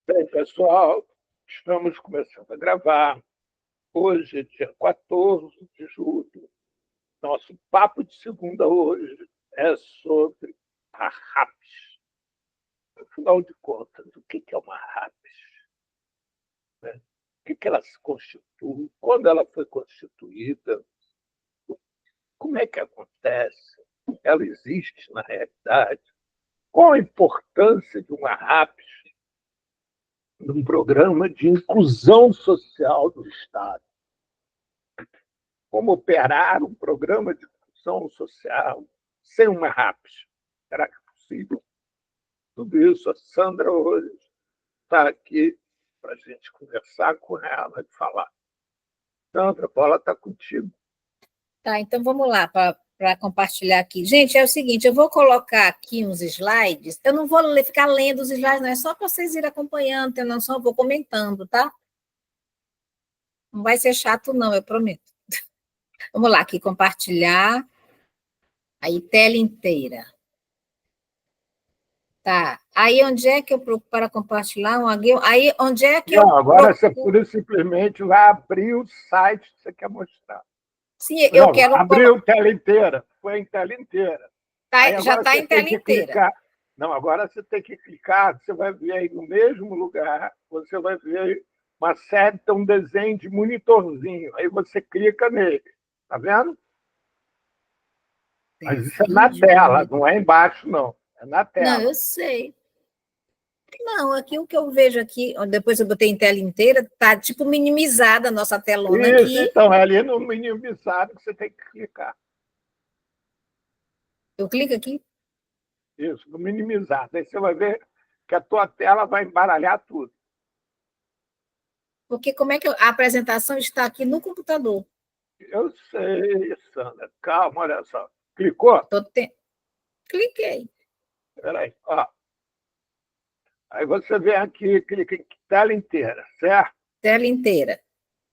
Bem, pessoal, estamos começando a gravar. Hoje é dia 14 de julho. Nosso papo de segunda hoje é sobre a RAPS. Afinal de contas, o que é uma RAPS? Né? O que ela se constitui? Quando ela foi constituída? Como é que acontece? Ela existe na realidade? Qual a importância de uma RAPS num programa de inclusão social do Estado? Como operar um programa de inclusão social sem uma RAPS? Será que é possível? Tudo isso, a Sandra hoje está aqui para a gente conversar com ela e falar. Sandra, a bola está contigo. Tá, então vamos lá para compartilhar aqui. Gente, é o seguinte, eu vou colocar aqui uns slides, eu não vou ficar lendo os slides, não, é só para vocês irem acompanhando, eu não só vou comentando, tá? Não vai ser chato, não, eu prometo. Vamos lá, aqui, compartilhar, aí tela inteira. Tá, aí onde é que eu procuro para compartilhar? Aí onde é que Não, eu agora procuro? você pura e simplesmente vai abrir o site que você quer mostrar. Sim, eu Não, quero abriu tela inteira, foi em tela inteira. Aí tá, já agora está você em tem tela que inteira. clicar. Não, agora você tem que clicar, você vai ver aí no mesmo lugar, você vai ver uma seta, um desenho de monitorzinho. Aí você clica nele. Tá vendo? Mas isso é na Desenho de tela, monitor. não é embaixo, não. É na Não, tela. eu sei. Não, aqui o que eu vejo aqui, ó, depois eu botei em tela inteira, tá tipo minimizada a nossa telona Isso, aqui. então, é ali no minimizado que você tem que clicar. Eu clico aqui, Isso, no minimizado. Aí você vai ver que a tua tela vai embaralhar tudo. porque como é que a apresentação está aqui no computador? Eu sei, Sandra. Calma, olha só. Clicou? Cliquei. Espera aí. Ó. Aí você vem aqui, clica em tela inteira, certo? Tela inteira,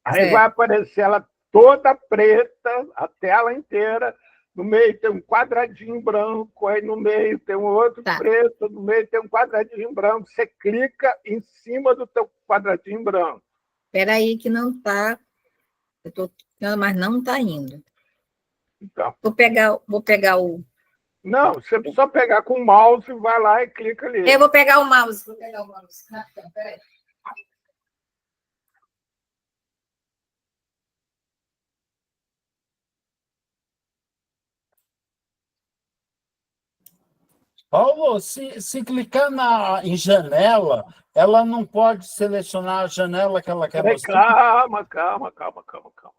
Aí vai certo? aparecer ela toda preta, a tela inteira. No meio tem um quadradinho branco, aí no meio tem um outro Tá. preto, no meio tem um quadradinho branco. Você clica em cima do teu quadradinho branco. Espera aí que não está, eu tô clicando, mas não está indo. Então, Vou pegar o... não, você só pegar com o mouse, vai lá e clica ali. Eu vou pegar o mouse. Vou pegar o mouse. Então, peraí. Paulo, se clicar em janela, ela não pode selecionar a janela que ela quer Peraí, mostrar? calma.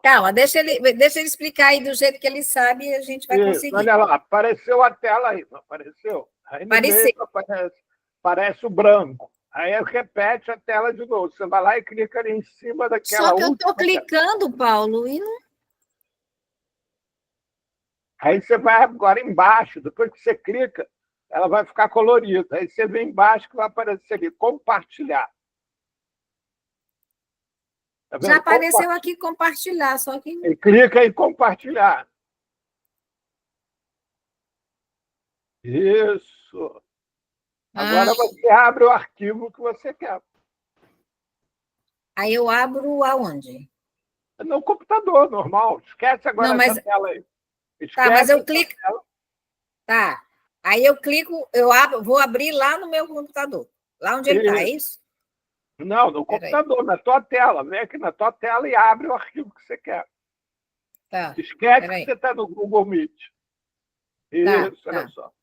Calma, deixa ele explicar aí do jeito que ele sabe e a gente vai Isso, conseguir. olha lá, apareceu a tela aí, não apareceu? Aí no meio Parecer. aparece o branco. Aí repete a tela de novo. Você vai lá e clica ali em cima Só daquela que eu estou última tela. clicando, Paulo, e não... Aí você vai agora embaixo, depois que você clica, ela vai ficar colorida. Aí você vem embaixo que vai aparecer ali, compartilhar. Tá Já vendo? apareceu aqui compartilhar, só que... E clica em compartilhar. Isso. Agora você abre o arquivo que você quer. Aí eu abro aonde? No computador, normal. Esquece agora Não, essa mas... tela aí. Tá, mas Esquece eu essa clico... tela. Tá. Aí eu clico, eu abro, vou abrir lá no meu computador. Lá onde ele está, é E... isso? Não, no Espera aí. computador, na tua tela. Vem aqui na tua tela e abre o arquivo que você quer. Tá, Esquece espera que aí. você está no Google Meet. Tá, Isso, olha tá. só.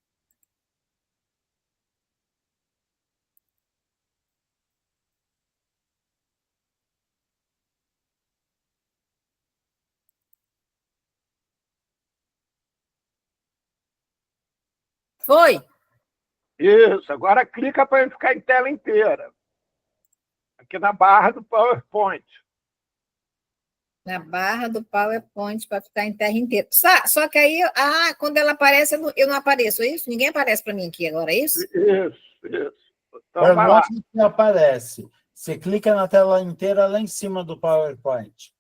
Foi? Isso, agora clica para ficar em tela inteira. Aqui na barra do PowerPoint. Na barra do PowerPoint para ficar em terra inteira. Só que aí, quando ela aparece, eu não apareço, é isso? Ninguém aparece para mim aqui agora, é isso? Isso. Então Para vai nós lá. não aparece. Você clica na tela inteira lá em cima do PowerPoint.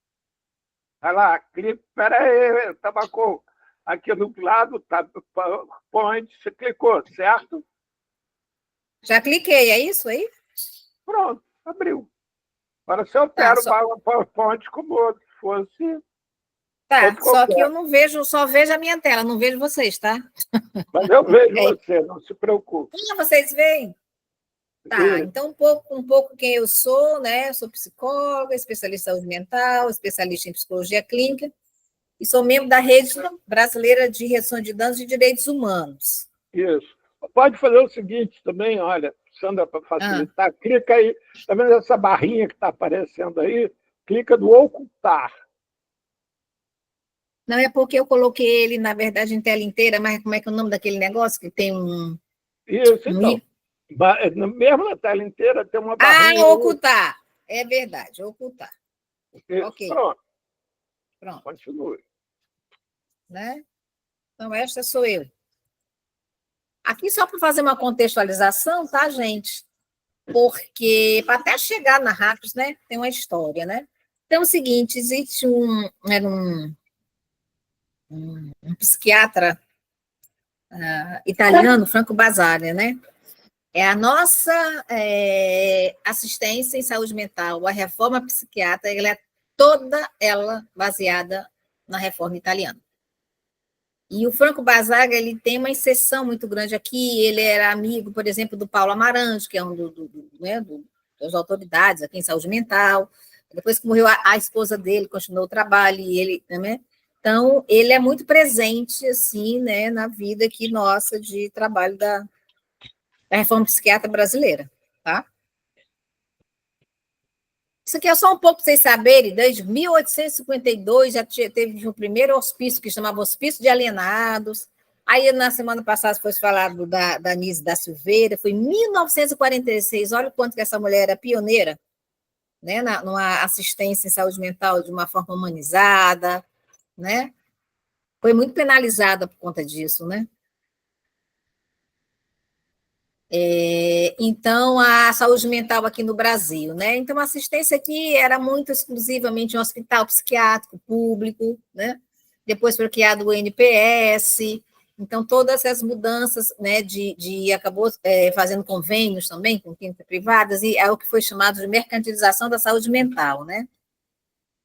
Vai lá, clica. Espera aí, Tabacu. Aqui do lado está o PowerPoint. Você clicou, certo? Já cliquei, é isso aí? Pronto, abriu. Agora, se eu Tá, quero o PowerPoint como se fosse tá, outro só que eu qualquer. não vejo, só vejo a minha tela, não vejo vocês, tá? Mas eu vejo É, você, não se preocupe. vocês veem? Tá, Vejo. então um pouco quem eu sou, né? Eu sou psicóloga, especialista em saúde mental, especialista em psicologia clínica, e sou membro da Rede Brasileira de Redução de Danos e Direitos Humanos. Isso. Pode fazer o seguinte também, olha, Sandra, para Ah, facilitar, clica aí, tá vendo essa barrinha que está aparecendo aí? Clica no ocultar. não é porque eu coloquei ele, na verdade, em tela inteira, mas como é que é o nome daquele negócio que tem Isso, um então. Mesmo na tela inteira tem uma Ah, barrinha aí. ocultar. É verdade, ocultar. Isso, Ok, pronto, pronto, continue. né? Então, esta sou eu. Aqui só para fazer uma contextualização, tá, gente? Porque para até chegar na Ratos, né, tem uma história, né? Então, é o seguinte, existe era um psiquiatra italiano, Franco Basaglia, né? É a nossa assistência em saúde mental, a reforma psiquiátrica, ela é toda ela baseada na reforma italiana. E o Franco Basaglia, ele tem uma inserção muito grande aqui, ele era amigo, por exemplo, do Paulo Amarante, que é um das autoridades aqui em saúde mental. Depois que morreu a esposa dele, continuou o trabalho, e ele, né? Então, ele é muito presente, assim, né, na vida aqui nossa de trabalho da reforma psiquiátrica brasileira, tá? Isso aqui é só um pouco para vocês saberem, desde 1852 já teve o primeiro hospício, que chamava Hospício de Alienados. Aí, na semana passada, foi falado da Nise da Silveira, foi em 1946, olha o quanto que essa mulher era pioneira, né, numa assistência em saúde mental de uma forma humanizada, né? Foi muito penalizada por conta disso, né? Então, a saúde mental aqui no Brasil, né? Então, a assistência aqui era muito exclusivamente um hospital psiquiátrico público, né? Depois foi criado o NPS, então todas essas mudanças, né, acabou fazendo convênios também com clínicas privadas, e é o que foi chamado de mercantilização da saúde mental, né?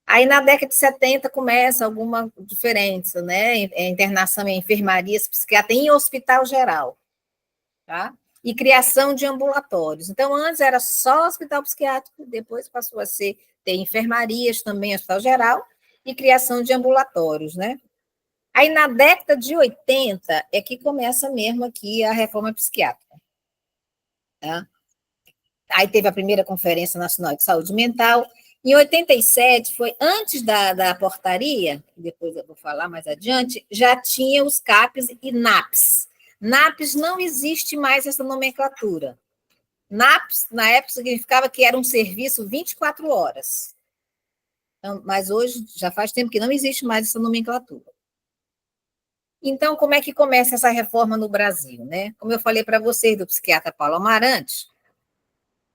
Aí, na década de 70, começa alguma diferença, né? Internação em enfermarias psiquiátricas em hospital geral, tá? E criação de ambulatórios. Então, antes era só hospital psiquiátrico, depois passou a ter enfermarias também, hospital geral, e criação de ambulatórios, né? Aí, na década de 80, é que começa mesmo aqui a reforma psiquiátrica, tá? Aí teve a primeira Conferência Nacional de Saúde Mental. Em 87, foi antes da portaria, depois eu vou falar mais adiante, já tinha os CAPs e NAPs. NAPs não existe mais essa nomenclatura. NAPs, na época, significava que era um serviço 24 horas. Então, mas hoje, já faz tempo que não existe mais essa nomenclatura. Então, como é que começa essa reforma no Brasil, né? Como eu falei para vocês, do psiquiatra Paulo Amarante,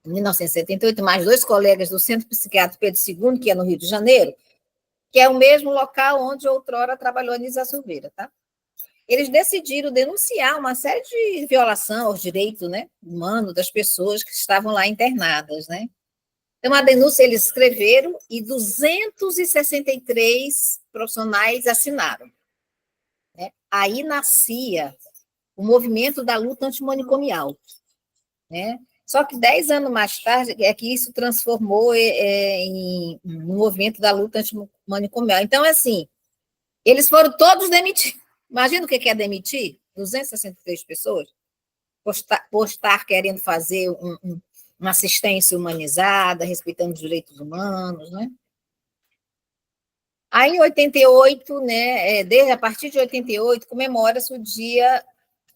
em 1978, mais 2 colegas do Centro Psiquiátrico Pedro II, que é no Rio de Janeiro, que é o mesmo local onde outrora trabalhou a Nisa Silveira, tá? Eles decidiram denunciar uma série de violação aos direitos, né, humanos das pessoas que estavam lá internadas, né? Então, a denúncia eles escreveram e 263 profissionais assinaram, né? Aí nascia o movimento da luta antimanicomial, né? Só que 10 anos mais tarde é que isso transformou em um movimento da luta antimanicomial. Então, assim, eles foram todos demitidos. Imagina o que é demitir 263 pessoas por estar querendo fazer uma assistência humanizada, respeitando os direitos humanos, né? Aí, em 88, né, desde a partir de 88, comemora-se o Dia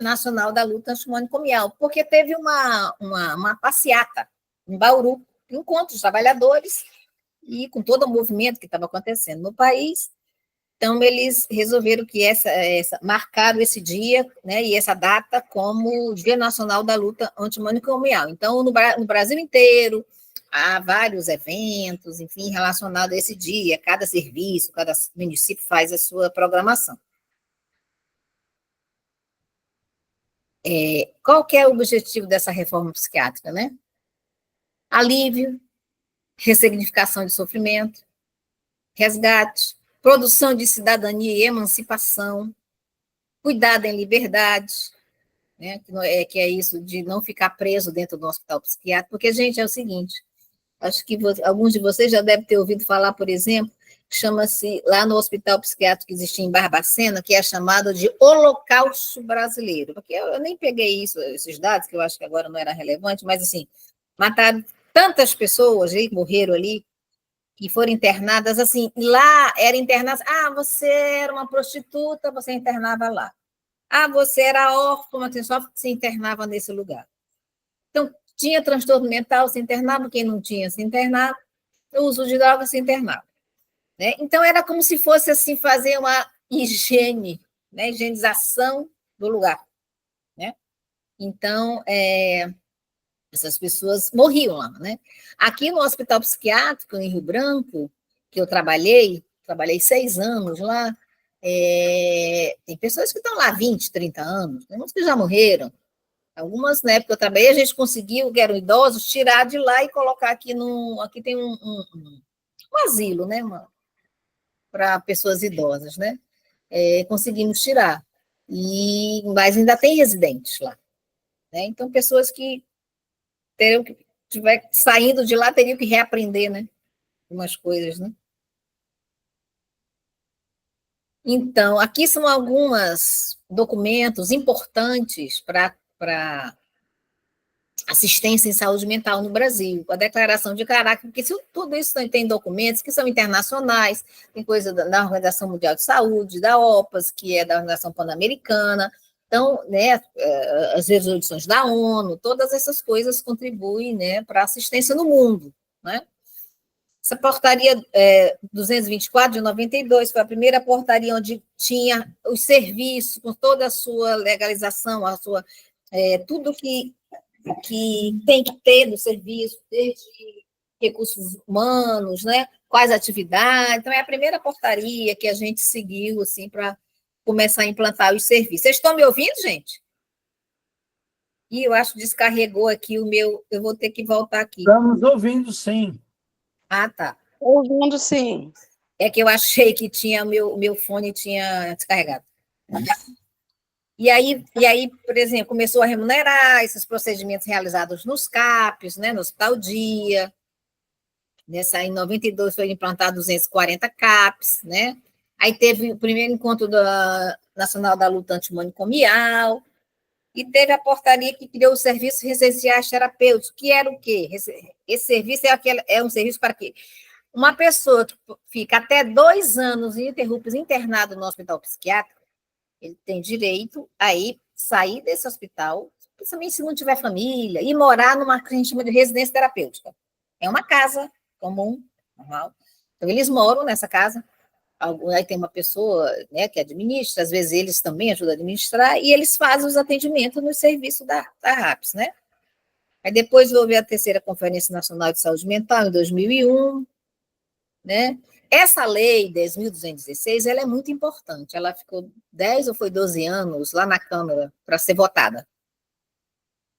Nacional da Luta Antimanicomial, porque teve uma passeata em Bauru, encontro de trabalhadores, e com todo o movimento que estava acontecendo no país. Então, eles resolveram que marcaram esse dia, né, e essa data como Dia Nacional da Luta Antimanicomial. Então, no Brasil inteiro, há vários eventos, enfim, relacionados a esse dia, cada serviço, cada município faz a sua programação. Qual que é o objetivo dessa reforma psiquiátrica, né? alívio, ressignificação de sofrimento, resgate, produção de cidadania e emancipação, cuidado em liberdade, né, que é isso de não ficar preso dentro do hospital psiquiátrico, porque, gente, é o seguinte, acho que alguns de vocês já devem ter ouvido falar, por exemplo, chama-se, lá no hospital psiquiátrico que existia em Barbacena, que é chamado de Holocausto Brasileiro, porque eu nem peguei esses dados, que eu acho que agora não era relevante, mas, assim, mataram tantas pessoas que morreram ali, que foram internadas, assim, e lá era internado, você era uma prostituta, você internava lá. Você era órfão, mas só se internava nesse lugar. Então, tinha transtorno mental, se internava, quem não tinha se internava, o uso de drogas se internava. Né? Então, era como se fosse assim, fazer uma higiene, né? Higienização do lugar. Né? Então, essas pessoas morriam lá. Né? Aqui no Hospital Psiquiátrico, em Rio Branco, que eu trabalhei 6 anos lá, tem pessoas que estão lá 20, 30 anos, tem uns que já morreram. Algumas, na época que eu trabalhei, a gente conseguiu, que eram idosos, tirar de lá e colocar aqui aqui tem um asilo, né, para pessoas idosas, né? Conseguimos tirar. Mas ainda tem residentes lá. Né? Então, pessoas que teriam que tiver saindo de lá teriam que reaprender, né? Umas coisas, né? Então, aqui são alguns documentos importantes para assistência em saúde mental no Brasil, a declaração de Caracas, porque tudo isso tem documentos que são internacionais, tem coisa da Organização Mundial de Saúde, da OPAS, que é da Organização Pan-Americana, então, né, as resoluções da ONU, todas essas coisas contribuem, né, para a assistência no mundo, né? Essa portaria 224 de 92 foi a primeira portaria onde tinha os serviços, com toda a sua legalização, tudo que tem que ter no serviço, desde recursos humanos, né? Quais atividades. Então, é a primeira portaria que a gente seguiu assim, para começar a implantar os serviços. Vocês estão me ouvindo, gente? E eu acho que descarregou aqui o meu. Eu vou ter que voltar aqui. Estamos ouvindo, sim. Tá. Ouvindo, sim. É que eu achei que tinha o meu fone tinha descarregado. E aí, por exemplo, começou a remunerar esses procedimentos realizados nos CAPs, né, no Hospital Dia. Em 92 foi implantado 240 CAPs, né? Aí teve o primeiro encontro Nacional da Luta Antimanicomial, e teve a portaria que criou os serviços residenciais terapêuticos, que era o quê? Esse serviço é um serviço para quê? Uma pessoa que fica até 2 anos ininterruptos internado no hospital psiquiátrico, ele tem direito a sair desse hospital, principalmente se não tiver família, e morar numa que a gente chama de residência terapêutica. É uma casa comum, normal. Então, eles moram nessa casa, aí tem uma pessoa, né, que administra, às vezes eles também ajudam a administrar, e eles fazem os atendimentos no serviço da RAPS, né? Aí depois houve a terceira Conferência Nacional de Saúde Mental, em 2001, né? Essa lei 10.216, ela é muito importante, ela ficou 10 ou foi 12 anos lá na Câmara para ser votada.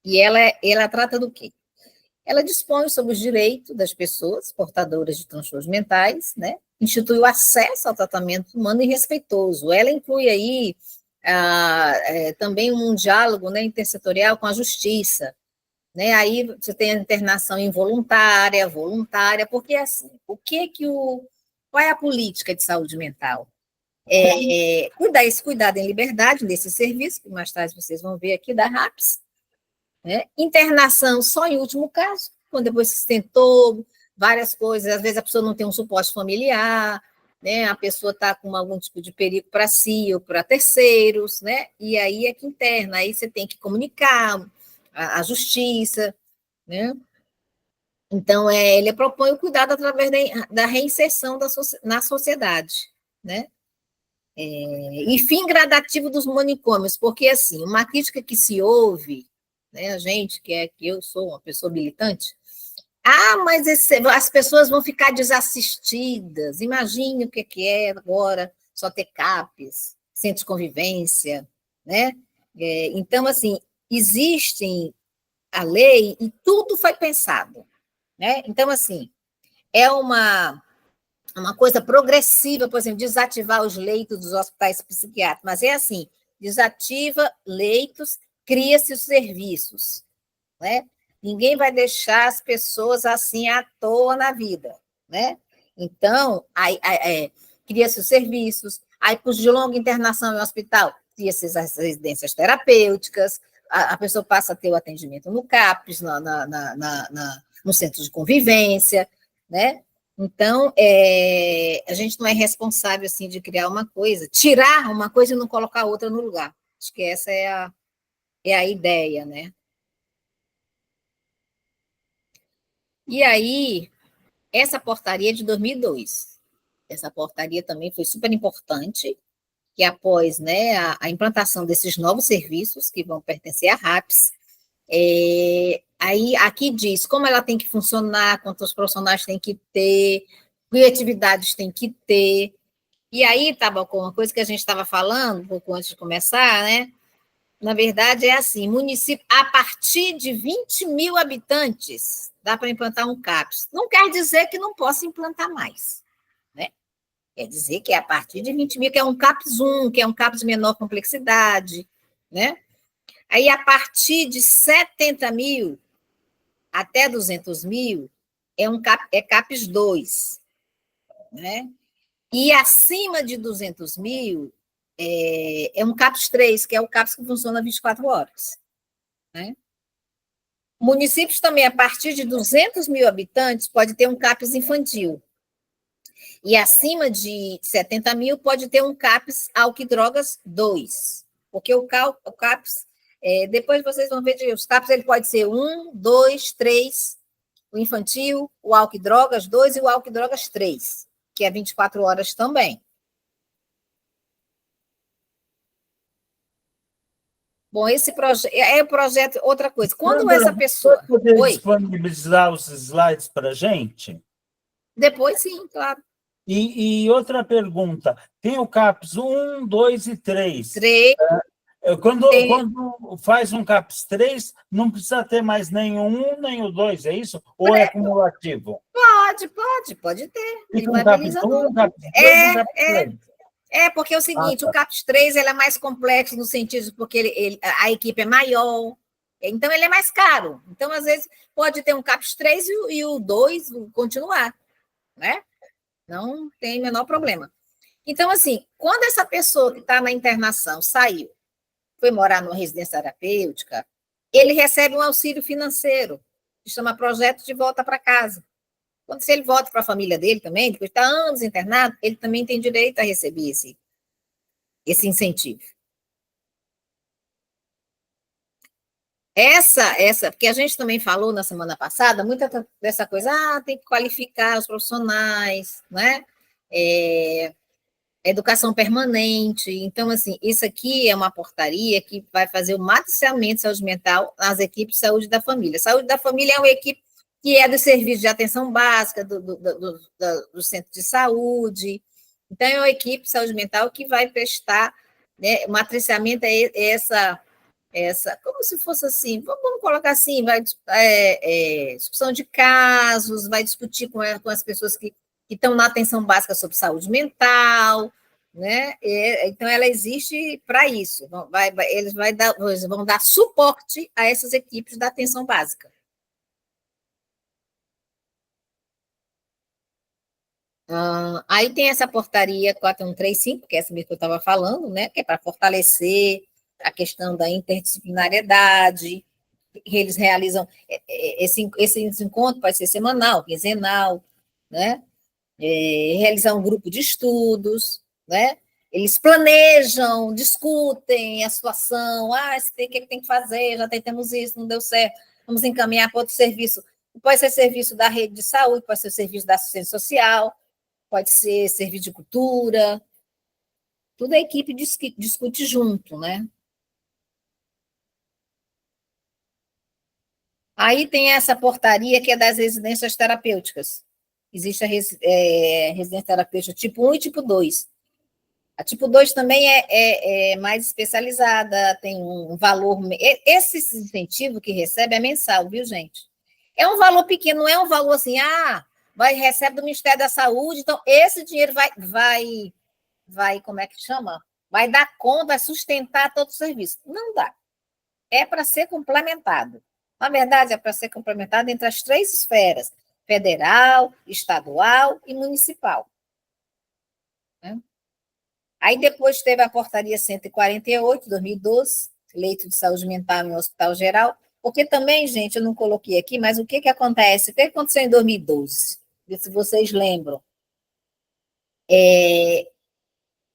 E ela trata do quê? Ela dispõe sobre os direitos das pessoas portadoras de transtornos mentais, né? Institui o acesso ao tratamento humano e respeitoso. Ela inclui aí também um diálogo, né, intersetorial com a justiça. Né? Aí você tem a internação involuntária, voluntária, porque assim, qual é a política de saúde mental? Esse cuidado em liberdade nesse serviço, que mais tarde vocês vão ver aqui da RAPS, né? Internação só em último caso, quando depois se tentou várias coisas, às vezes a pessoa não tem um suporte familiar, né? A pessoa está com algum tipo de perigo para si ou para terceiros, né? E aí é que interna, aí você tem que comunicar a justiça, né? Então, ele propõe o cuidado através da reinserção na sociedade, né? E fim gradativo dos manicômios, porque, assim, uma crítica que se ouve, né, a gente, que eu sou uma pessoa militante, mas as pessoas vão ficar desassistidas, imagine o que é agora só ter CAPs, centros de convivência, né? Então, assim, existem a lei e tudo foi pensado. né? Então, assim, é uma coisa progressiva, por exemplo, desativar os leitos dos hospitais psiquiátricos, mas é assim, desativa leitos, cria-se os serviços, né? Ninguém vai deixar as pessoas assim à toa na vida, né? Então, cria-se os serviços, aí, por de longa internação em hospital, cria-se as residências terapêuticas, a pessoa passa a ter o atendimento no CAPS, no centro de convivência, né? Então, a gente não é responsável assim de criar uma coisa, tirar uma coisa e não colocar outra no lugar. Acho que essa é a ideia, né? E aí, essa portaria é de 2002. Essa portaria também foi super importante, que após, né, a implantação desses novos serviços que vão pertencer à RAPS, aí aqui diz como ela tem que funcionar, quantos profissionais tem que ter, que atividades tem que ter. E aí estava com uma coisa que a gente estava falando um pouco antes de começar, né? Na verdade, é assim: município, a partir de 20 mil habitantes, dá para implantar um CAPS. Não quer dizer que não possa implantar mais, né? Quer dizer que é a partir de 20 mil, que é um CAPS 1, que é um CAPS de menor complexidade, né? Aí, a partir de 70 mil até 200 mil, é CAPS 2, né? E acima de 200 mil, é um CAPS 3, que é o CAPS que funciona 24 horas, né? Municípios também, a partir de 200 mil habitantes, pode ter um CAPS infantil. E acima de 70 mil, pode ter um CAPS álcool e drogas 2. Porque o CAPS, depois vocês vão ver, os CAPS ele pode ser 1, 2, 3, o infantil, o álcool e drogas 2 e o álcool e drogas 3, que é 24 horas também. Bom, esse projeto é o projeto, outra coisa. Quando Sandra, essa pessoa. você poder Oi? disponibilizar os slides para a gente? Depois, sim, claro. E outra pergunta: tem o CAPS 1, 2 e 3. 3. Quando faz um CAPS 3, não precisa ter mais nem o 1, nem o 2, é isso? Ou é cumulativo? Pode ter. Ele Fica um CAPS viabiliza 1, um tudo. CAPS 2, um CAPS 3. Porque é o seguinte, tá. o CAPS 3 ele é mais complexo no sentido porque a equipe é maior, então ele é mais caro. Então, às vezes, pode ter um CAPS 3 e o 2 continuar, né? Não tem o menor problema. Então, assim, quando essa pessoa que está na internação saiu, foi morar numa residência terapêutica, ele recebe um auxílio financeiro, que chama Projeto de Volta para Casa. Quando se ele volta para a família dele também, depois de estar anos internado, ele também tem direito a receber esse incentivo. Porque a gente também falou na semana passada, muita dessa coisa, tem que qualificar os profissionais, né? Educação permanente. Então, assim, isso aqui é uma portaria que vai fazer o matriciamento de saúde mental nas equipes de saúde da família. Saúde da família é uma equipe que é do serviço de atenção básica, do centro de saúde. Então, é uma equipe de saúde mental que vai prestar, né, o matriciamento como se fosse assim, vamos colocar assim, discussão de casos, vai discutir com as pessoas que estão na atenção básica sobre saúde mental, né? Então, ela existe para isso. Eles vão dar suporte a essas equipes da atenção básica. Aí tem essa portaria 4135, que é essa mesmo que eu estava falando, né? Que é para fortalecer a questão da interdisciplinariedade. Eles realizam esse encontro, pode ser semanal, quinzenal, né? Realizar um grupo de estudos, né? Eles planejam, discutem a situação, o que tem que fazer, já tentamos isso, não deu certo, vamos encaminhar para outro serviço. Pode ser serviço da rede de saúde, pode ser serviço da assistência social, pode ser serviço de cultura, tudo a equipe discute junto, né? Aí tem essa portaria que é das residências terapêuticas. Existe a residência terapêutica tipo 1 e tipo 2. A tipo 2 também é mais especializada, tem um valor. Esse incentivo que recebe é mensal, viu, gente? É um valor pequeno, não é um valor assim, recebe do Ministério da Saúde, então esse dinheiro vai, como é que chama? Vai dar conta, vai sustentar todo o serviço. Não dá. É para ser complementado. Na verdade, é para ser complementado entre as 3 esferas: federal, estadual e municipal. Né? Aí depois teve a portaria 148, 2012, leito de saúde mental em hospital geral, porque também, gente, eu não coloquei aqui, mas o que acontece? O que aconteceu em 2012? Se vocês lembram.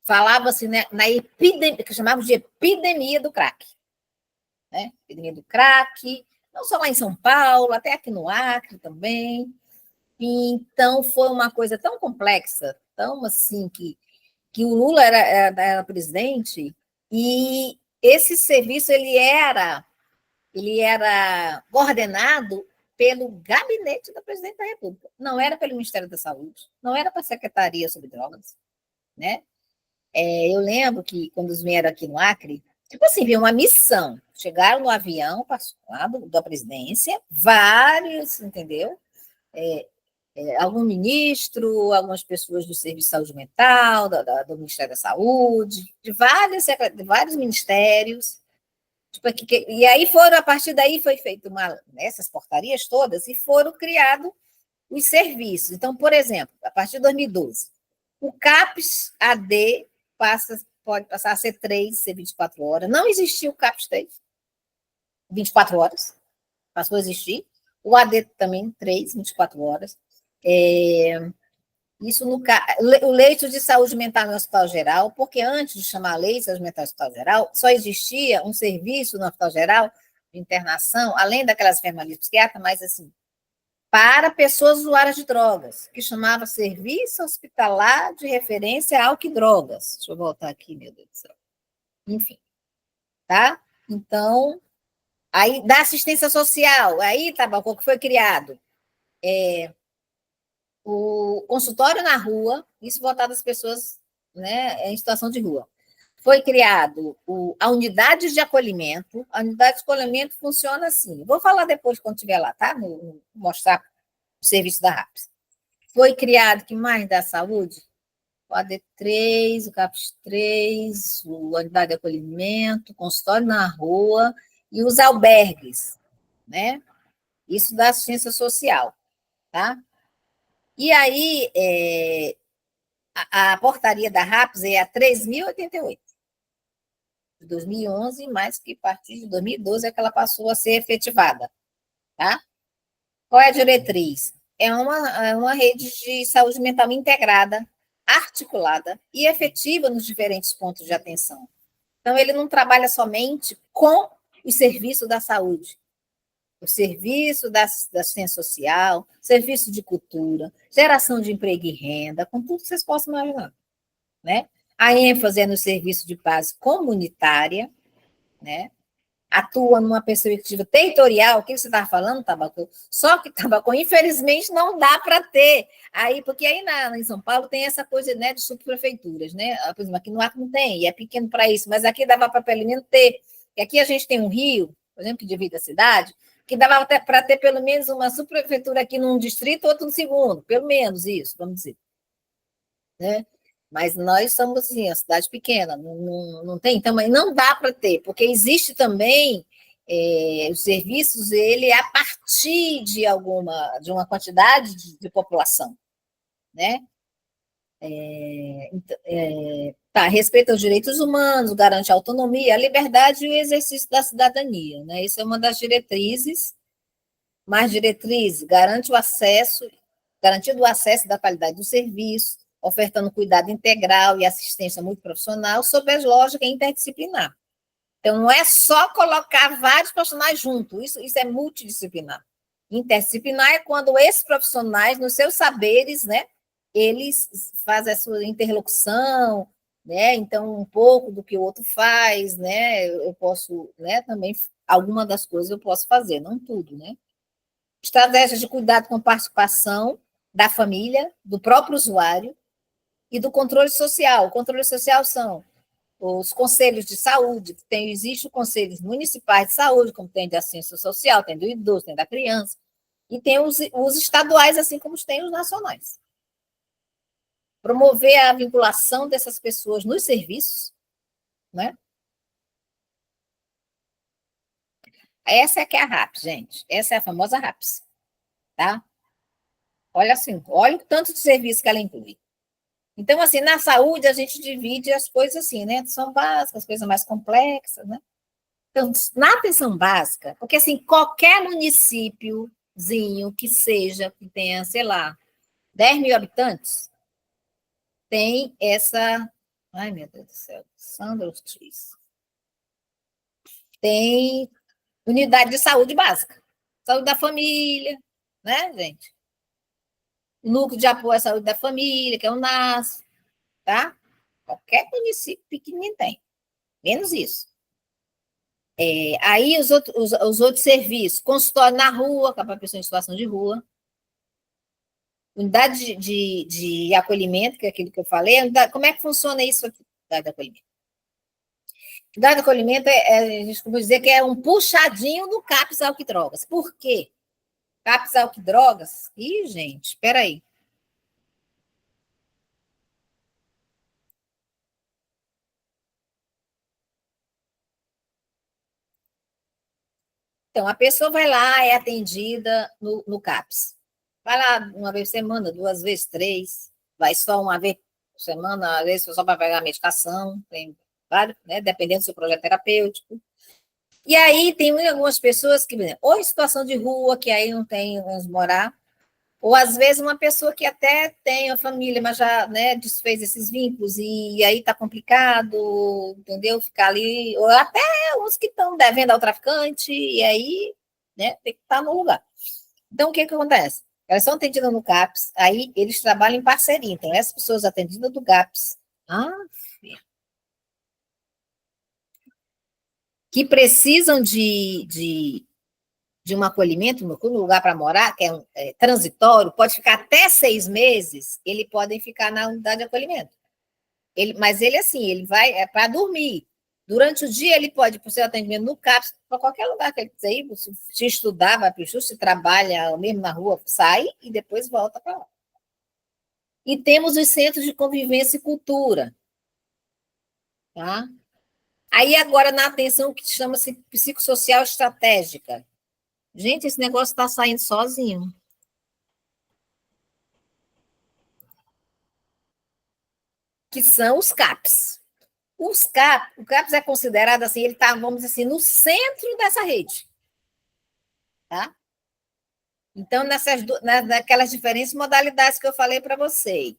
Falava-se, né, na epidemia, que chamavam de epidemia do crack. Né? Epidemia do crack, não só lá em São Paulo, até aqui no Acre também. Então, foi uma coisa tão complexa, tão assim, que o Lula era presidente, e esse serviço ele era coordenado pelo gabinete do presidente da República. Não era pelo Ministério da Saúde, não era para a Secretaria sobre Drogas, né? Eu lembro que quando eles vieram aqui no Acre, tipo assim, veio uma missão. Chegaram no avião, passou lá da presidência, vários, entendeu? Algum ministro, algumas pessoas do Serviço de Saúde Mental, do Ministério da Saúde, de vários ministérios. Tipo, e aí a partir daí foi feita essas portarias todas e foram criados os serviços. Então, por exemplo, a partir de 2012, o CAPS AD pode passar a ser 3, ser 24 horas. Não existia o CAPS 3, 24 horas, passou a existir. O AD também, 3, 24 horas. Isso o leito de saúde mental no hospital geral, porque antes de chamar leito de saúde mental no hospital geral, só existia um serviço no hospital geral de internação, além daquelas enfermarias psiquiátricas, mas assim, para pessoas usuárias de drogas, que chamava Serviço Hospitalar de Referência Álcool e Drogas. Deixa eu voltar aqui, meu Deus do céu. Enfim, tá? Então, aí da assistência social, aí, Tabaco, que foi criado o consultório na rua, isso voltado às pessoas, né, em situação de rua. Foi criado a unidade de acolhimento. A unidade de acolhimento funciona assim. Vou falar depois, quando estiver lá, tá? Mostrar o serviço da RAPS. Foi criado, que mais da saúde? O AD3, o CAPS 3, a unidade de acolhimento, o consultório na rua e os albergues, né? Isso da assistência social, tá? E aí, a portaria da RAPS é a 3.088, de 2011, mas que a partir de 2012 é que ela passou a ser efetivada, tá? Qual é a diretriz? É uma rede de saúde mental integrada, articulada e efetiva nos diferentes pontos de atenção. Então, ele não trabalha somente com o serviço da saúde, o serviço da assistência social, serviço de cultura, geração de emprego e renda, com tudo que vocês possam imaginar. Né? A ênfase é no serviço de base comunitária, né? Atua numa perspectiva territorial, o que você estava falando, Tabaco? Só que, Tabaco, infelizmente, não dá para ter. Aí, porque aí em São Paulo tem essa coisa, né, de subprefeituras, né? Por exemplo, aqui no Acre não tem, e é pequeno para isso, mas aqui dava para pelo menos ter. E aqui a gente tem um rio, por exemplo, que divide a cidade, que dava para ter pelo menos uma subprefeitura aqui num distrito, outro no segundo, pelo menos isso, vamos dizer. Né? Mas nós somos assim, a cidade pequena, não tem, então, mas não dá para ter, porque existe também os serviços, ele a partir de uma quantidade de população, né? Respeita os direitos humanos, garante a autonomia, a liberdade e o exercício da cidadania, né? Isso é uma das diretrizes, mais diretrizes, garantido o acesso da qualidade do serviço, ofertando cuidado integral e assistência multiprofissional sob as lógicas interdisciplinar. Então, não é só colocar vários profissionais juntos, isso é multidisciplinar. Interdisciplinar é quando esses profissionais, nos seus saberes, né, eles fazem a sua interlocução, né, então, um pouco do que o outro faz, né, eu posso, né, também, alguma das coisas eu posso fazer, não tudo, né. Estratégias de cuidado com participação da família, do próprio usuário, e do controle social. O controle social são os conselhos de saúde, existe os conselhos municipais de saúde, como tem de assistência social, tem do idoso, tem da criança. E tem os estaduais, assim como tem os nacionais. Promover a vinculação dessas pessoas nos serviços, né? Essa é que é a RAPS, gente. Essa é a famosa RAPS, tá? Olha assim, olha o tanto de serviço que ela inclui. Então, assim, na saúde a gente divide as coisas assim, né? São básicas, coisas mais complexas, né? Então, na atenção básica, porque assim, qualquer municípiozinho que seja, que tenha, sei lá, 10 mil habitantes, tem essa. Ai, meu Deus do céu, Sandra Ortiz. Tem unidade de saúde básica. Saúde da família, né, gente? Núcleo de apoio à saúde da família, que é o NAS, tá? Qualquer município pequenininho tem, menos isso. Aí os outros serviços, consultório na rua, que é para pessoa em situação de rua, unidade de acolhimento, que é aquilo que eu falei, como é que funciona isso aqui, unidade de acolhimento? Unidade de acolhimento, a gente costuma dizer que é um puxadinho do CAPS Álcool e Drogas. Por quê? CAPS Álcool e Drogas? Ih, gente, espera aí. Então, a pessoa vai lá, é atendida no CAPS. Vai lá uma vez por semana, 2 vezes, 3. Vai só uma vez por semana, às vezes só para pegar a medicação. Tem vários, né, dependendo do seu projeto terapêutico. E aí tem algumas pessoas que, ou em situação de rua, que aí não tem onde morar, ou às vezes uma pessoa que até tem a família, mas já, né, desfez esses vínculos e aí está complicado, entendeu? Ficar ali, ou até os que estão devendo ao traficante, e aí, né, tem que estar no lugar. Então, o que acontece? Elas são atendidas no CAPS, aí eles trabalham em parceria. Então, essas pessoas atendidas do CAPS, que precisam de um acolhimento no lugar para morar, que é transitório, pode ficar até 6 meses, eles podem ficar na unidade de acolhimento. Mas ele, assim, ele vai para dormir. Durante o dia, ele pode, por seu atendimento no CAPS, para qualquer lugar que ele quiser ir, se estudar, vai para o estudo, se trabalha mesmo na rua, sai e depois volta para lá. E temos os centros de convivência e cultura. Tá? Aí, agora, na atenção que chama-se psicossocial estratégica. Gente, esse negócio está saindo sozinho. Que são os CAPs. O CAPS é considerado assim, ele está, vamos dizer assim, no centro dessa rede. Tá? Então, naquelas diferentes modalidades que eu falei para vocês.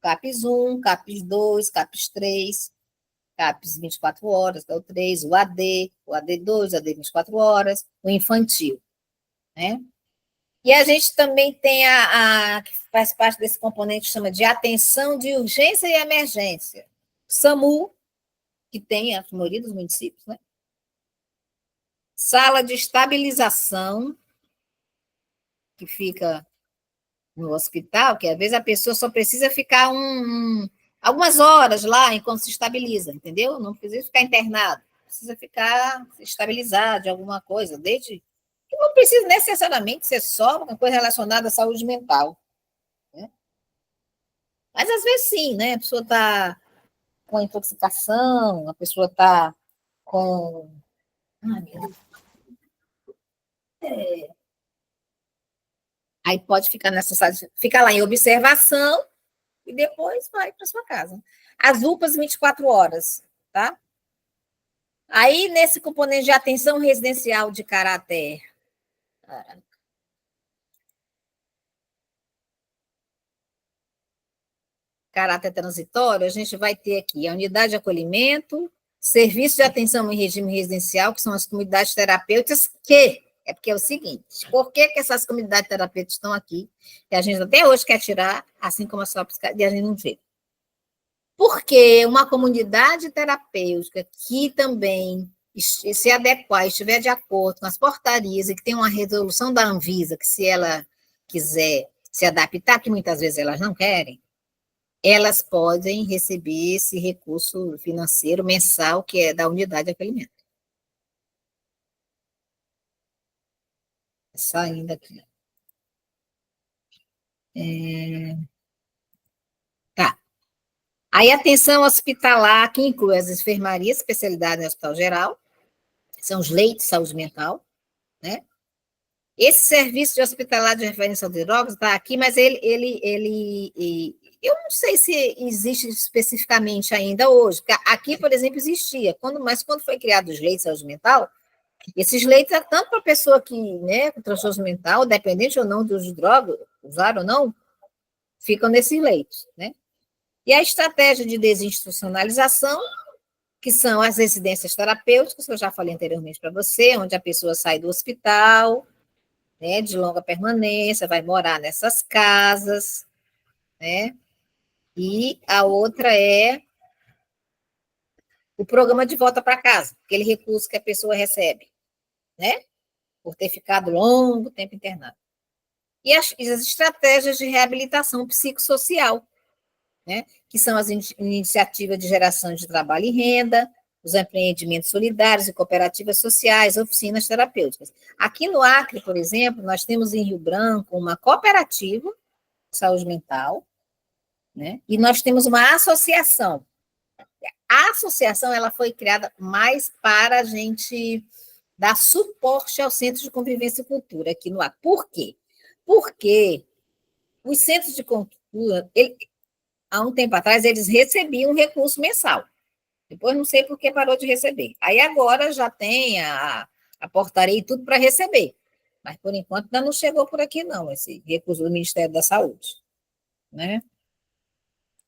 CAPS 1, CAPS 2, CAPS 3, CAPS 24 horas, que é o 3, o AD2, o AD 24 horas, o infantil. Né? E a gente também tem que faz parte desse componente que chama de atenção de urgência e emergência. SAMU, que tem a maioria dos municípios, né? Sala de estabilização, que fica no hospital, que às vezes a pessoa só precisa ficar algumas horas lá enquanto se estabiliza, entendeu? Não precisa ficar internado, precisa ficar estabilizado de alguma coisa, desde que não precisa necessariamente ser só uma coisa relacionada à saúde mental. Né? Mas às vezes sim, né? A pessoa está com intoxicação, a pessoa está com. Ai, meu Deus. Aí pode ficar fica lá em observação e depois vai para sua casa. As UPAs 24 horas, tá? Aí, nesse componente de atenção residencial de caráter transitório, a gente vai ter aqui a unidade de acolhimento, serviço de atenção em regime residencial, que são as comunidades terapêuticas, porque é o seguinte, por que essas comunidades terapêuticas estão aqui, que a gente até hoje quer tirar, assim como a sua psiquiatria, a gente não vê. Porque uma comunidade terapêutica que também se adequar, estiver de acordo com as portarias e que tem uma resolução da Anvisa, que se ela quiser se adaptar, que muitas vezes elas não querem, elas podem receber esse recurso financeiro mensal que é da unidade de acolhimento. Saindo aqui. Tá. Aí, atenção hospitalar, que inclui as enfermarias, especialidade em hospital geral, são os leitos de saúde mental, né? Esse serviço de hospitalar de referência de drogas está aqui, mas eu não sei se existe especificamente ainda hoje. Aqui, por exemplo, existia, mas quando foi criado os leitos de saúde mental, esses leitos é tanto para a pessoa que, né, com transtorno mental, dependente ou não dos drogas, usar ou não, ficam nesses leitos, né? E a estratégia de desinstitucionalização, que são as residências terapêuticas, que eu já falei anteriormente para você, onde a pessoa sai do hospital, né, de longa permanência, vai morar nessas casas, né? E a outra é o programa de volta para casa, aquele recurso que a pessoa recebe, né? Por ter ficado longo tempo internado. E as estratégias de reabilitação psicossocial, né? Que são as iniciativas de geração de trabalho e renda, os empreendimentos solidários e cooperativas sociais, oficinas terapêuticas. Aqui no Acre, por exemplo, nós temos em Rio Branco uma cooperativa de saúde mental, né? E nós temos uma associação. A associação ela foi criada mais para a gente dar suporte aos centros de convivência e cultura aqui no Acre. Por quê? Porque os centros de cultura, há um tempo atrás, eles recebiam um recurso mensal. Depois não sei por que parou de receber. Aí agora já tem a portaria e tudo para receber. Mas, por enquanto, ainda não chegou por aqui, não, esse recurso do Ministério da Saúde. Né?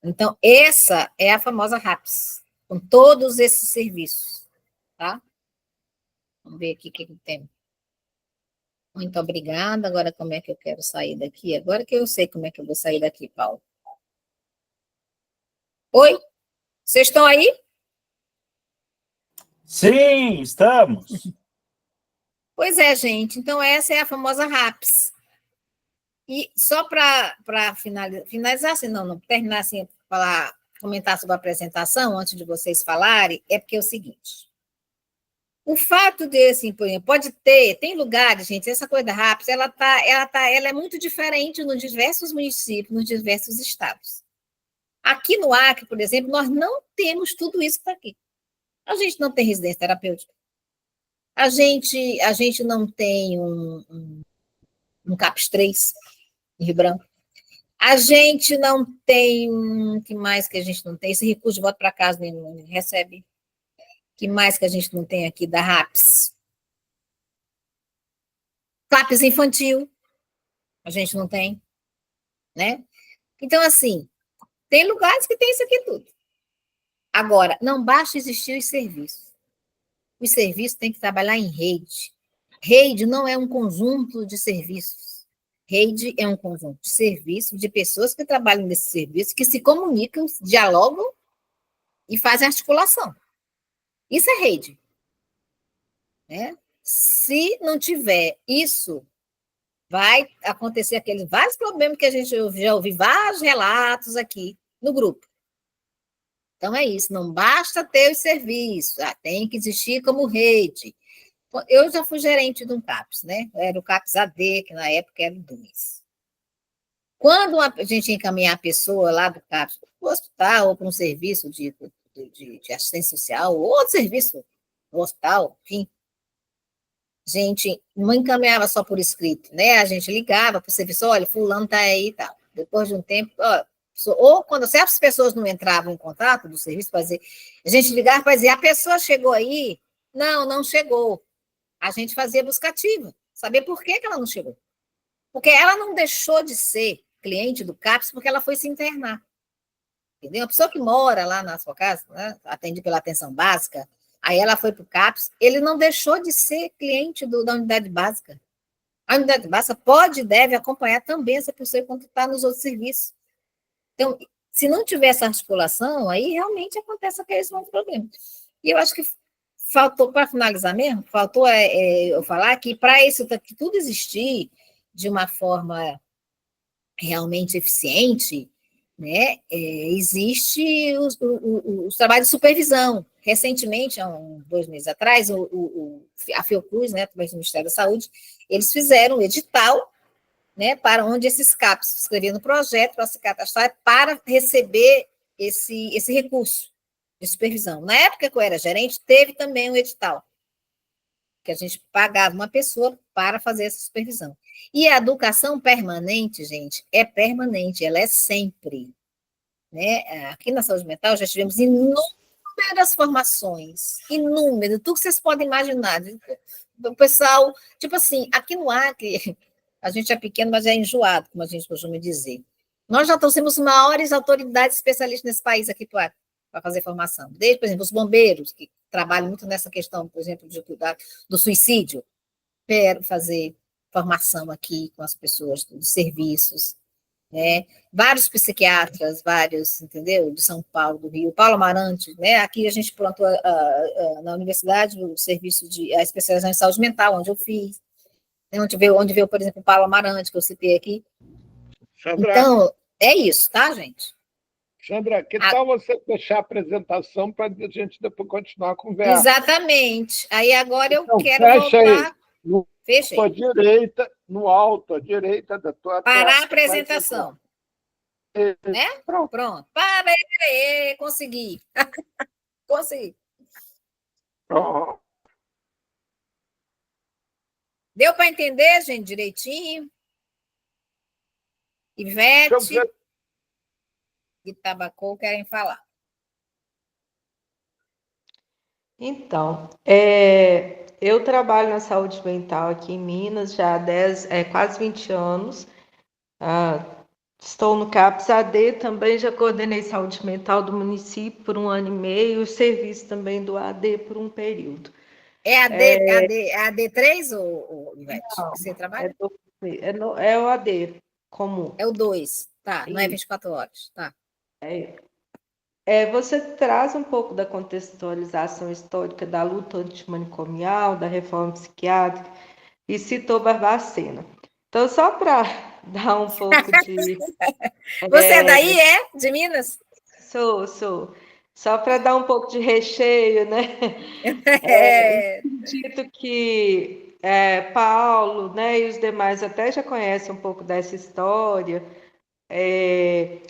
Então, essa é a famosa RAPS, com todos esses serviços. Tá? Vamos ver aqui o que tem. Muito obrigada. Agora, como é que eu quero sair daqui? Agora que eu sei como é que eu vou sair daqui, Paulo. Oi? Vocês estão aí? Sim, estamos. Pois é, gente. Então, essa é a famosa RAPS. E só para finalizar, assim, não terminar assim, comentar sobre a apresentação, antes de vocês falarem, é porque é o seguinte. O fato de, assim, por exemplo, tem lugares, gente, essa coisa da RAPS, ela é muito diferente nos diversos municípios, nos diversos estados. Aqui no Acre, por exemplo, nós não temos tudo isso para aqui. A gente não tem residência terapêutica. A gente não tem um CAPS 3 em Rio Branco. A gente não tem, que mais que a gente não tem? Esse recurso de volta para casa não recebe. Que mais que a gente não tem aqui da RAPS? CAPS infantil, a gente não tem, né? Então, assim, tem lugares que tem isso aqui tudo. Agora, não basta existir os serviços. Os serviços têm que trabalhar em rede. Rede não é um conjunto de serviços. Rede é um conjunto de serviços, de pessoas que trabalham nesse serviço, que se comunicam, dialogam e fazem articulação. Isso é rede. Né? Se não tiver isso, vai acontecer aqueles vários problemas que a gente já ouviu vários relatos aqui no grupo. Então, é isso, não basta ter os serviços, tem que existir como rede. Eu já fui gerente de um CAPS, né? Era o CAPS AD, que na época era o 2. Quando a gente encaminhar a pessoa lá do CAPS para o hospital ou para um serviço de assistência social, ou outro serviço no hospital, enfim, a gente não encaminhava só por escrito, né? A gente ligava para o serviço, olha, fulano está aí e tal. Depois de um tempo, ou quando certas pessoas não entravam em contato do serviço, a gente ligava para dizer, a pessoa chegou aí? Não chegou. A gente fazia buscativa, saber por que ela não chegou. Porque ela não deixou de ser cliente do CAPS porque ela foi se internar. Entendeu? A pessoa que mora lá na sua casa, né, atende pela atenção básica, aí ela foi para o CAPS, ele não deixou de ser cliente da unidade básica. A unidade básica pode e deve acompanhar também essa pessoa enquanto está nos outros serviços. Então, se não tiver essa articulação, aí realmente acontece aqueles monte de problemas. E eu acho que faltou, para finalizar mesmo, faltou eu falar que para isso que tudo existir de uma forma realmente eficiente, né, existe os trabalhos de supervisão. recentemente, há 2 meses atrás, a Fiocruz, né, através do Ministério da Saúde, eles fizeram um edital, né, para onde esses CAPs se inscreviam no projeto para se cadastrar para receber esse recurso de supervisão. Na época que eu era gerente, teve também um edital, que a gente pagava uma pessoa para fazer essa supervisão. E a educação permanente, gente, é permanente, ela é sempre. Né? Aqui na saúde mental já tivemos inúmeras formações, inúmeras, tudo que vocês podem imaginar. O pessoal, tipo assim, aqui no Acre, a gente é pequeno, mas é enjoado, como a gente costuma dizer. Nós já trouxemos maiores autoridades especialistas nesse país aqui para fazer formação. Desde, por exemplo, os bombeiros, que trabalham muito nessa questão, por exemplo, de cuidar do suicídio. Quero fazer formação aqui com as pessoas dos serviços, né? Vários psiquiatras, vários, entendeu? De São Paulo, do Rio, Paulo Amarante, né? Aqui a gente plantou na universidade o serviço de a especialização em saúde mental, onde eu fiz, né? Onde veio, por exemplo, o Paulo Amarante, que eu citei aqui. Sandra, então, é isso, tá, gente? Sandra, que tal você deixar a apresentação para a gente depois continuar a conversa? Exatamente. Aí agora eu quero fecha voltar. Aí. No, Fechei. à direita, no alto, à direita da tua Parar tela. a apresentação. Né? Pronto. Parei, consegui. Consegui. Oh. Deu para entender, gente, direitinho? Ivete e Tabacou querem falar. Então, eu trabalho na saúde mental aqui em Minas já há quase 20 anos. Estou no CAPS AD, também já coordenei saúde mental do município por 1 ano e meio, e serviço também do AD por um período. É AD3 ou Ivete? Não, que você trabalha? É o AD comum. É o 2, tá, não é 24 horas, tá. Você traz um pouco da contextualização histórica da luta antimanicomial, da reforma psiquiátrica, e citou Barbacena. Então, só para dar um pouco de... Você é daí, de Minas? Sou. Só para dar um pouco de recheio, né? Acredito que Paulo, né, e os demais até já conhecem um pouco dessa história.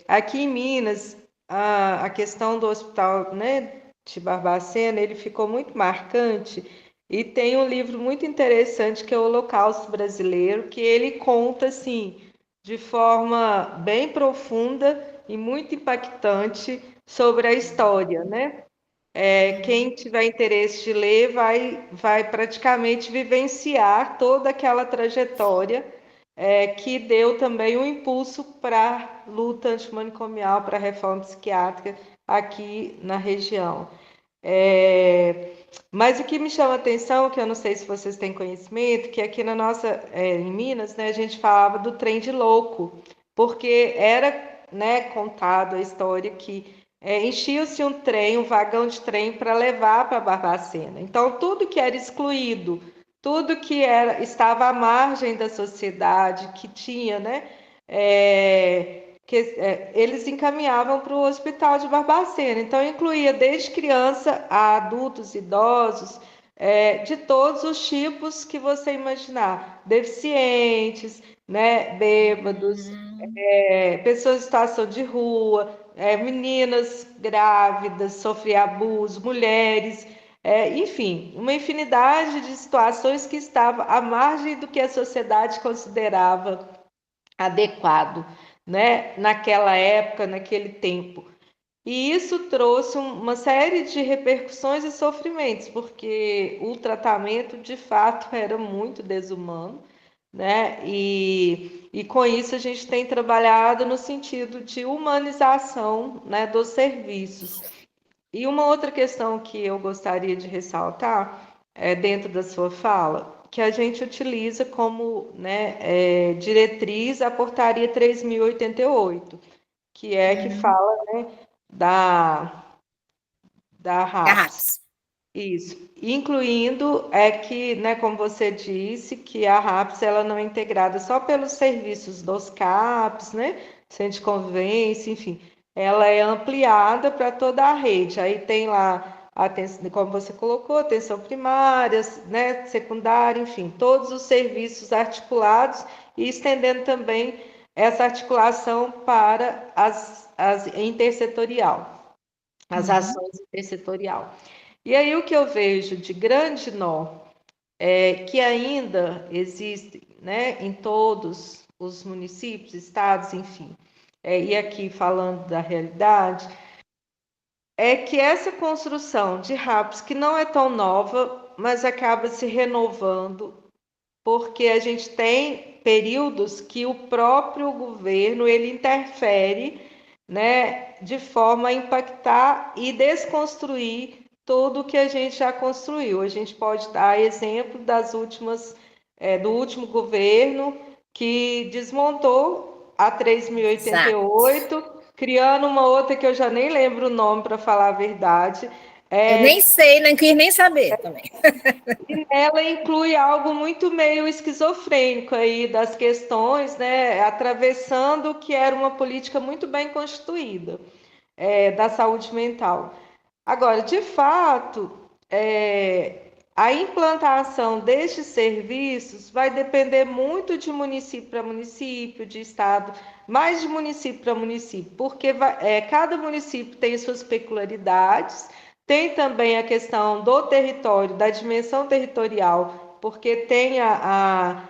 Aqui em Minas, a questão do hospital, né, de Barbacena, ele ficou muito marcante, e tem um livro muito interessante que é o Holocausto Brasileiro, que ele conta, assim, de forma bem profunda e muito impactante sobre a história, né? Quem tiver interesse de ler vai praticamente vivenciar toda aquela trajetória que deu também um impulso para a luta antimanicomial, para a reforma psiquiátrica aqui na região. Mas o que me chama a atenção, que eu não sei se vocês têm conhecimento, que aqui em Minas, né, a gente falava do trem de louco, porque era, né, contado a história que enchia-se um vagão de trem para levar para Barbacena. Então, tudo que era excluído, tudo que estava à margem da sociedade, que tinha, né, eles encaminhavam para o hospital de Barbacena. Então, incluía desde criança a adultos, idosos, de todos os tipos que você imaginar, deficientes, né, bêbados, pessoas em situação de rua, meninas grávidas, sofrem abuso, mulheres, enfim, uma infinidade de situações que estavam à margem do que a sociedade considerava adequado, né, naquela época, naquele tempo. E isso trouxe uma série de repercussões e sofrimentos, porque o tratamento, de fato, era muito desumano, né? E com isso a gente tem trabalhado no sentido de humanização, né, dos serviços. E uma outra questão que eu gostaria de ressaltar dentro da sua fala, que a gente utiliza como, né, diretriz a portaria 3.088, que que fala, né, da RAPS. Isso, incluindo que, né, como você disse, que a RAPS ela não é integrada só pelos serviços dos CAPs, né, centro de convivência, enfim, ela é ampliada para toda a rede. Aí tem lá como você colocou, atenção primária, né, secundária, enfim, todos os serviços articulados e estendendo também essa articulação para as intersetorial, as ações intersetorial. E aí o que eu vejo de grande nó é que ainda existe, né, em todos os municípios, estados, enfim, e aqui falando da realidade, é que essa construção de RAPs, que não é tão nova, mas acaba se renovando, porque a gente tem períodos que o próprio governo ele interfere, né, de forma a impactar e desconstruir tudo que a gente já construiu. A gente pode dar exemplo do último governo que desmontou a 3.088, criando uma outra que eu já nem lembro o nome, para falar a verdade. Eu nem sei, não quis nem saber também. E ela inclui algo muito meio esquizofrênico aí das questões, né, atravessando o que era uma política muito bem constituída da saúde mental. Agora, de fato, a implantação destes serviços vai depender muito de município para município, de estado, mais de município para município, porque cada município tem suas peculiaridades, tem também a questão do território, da dimensão territorial, porque tem a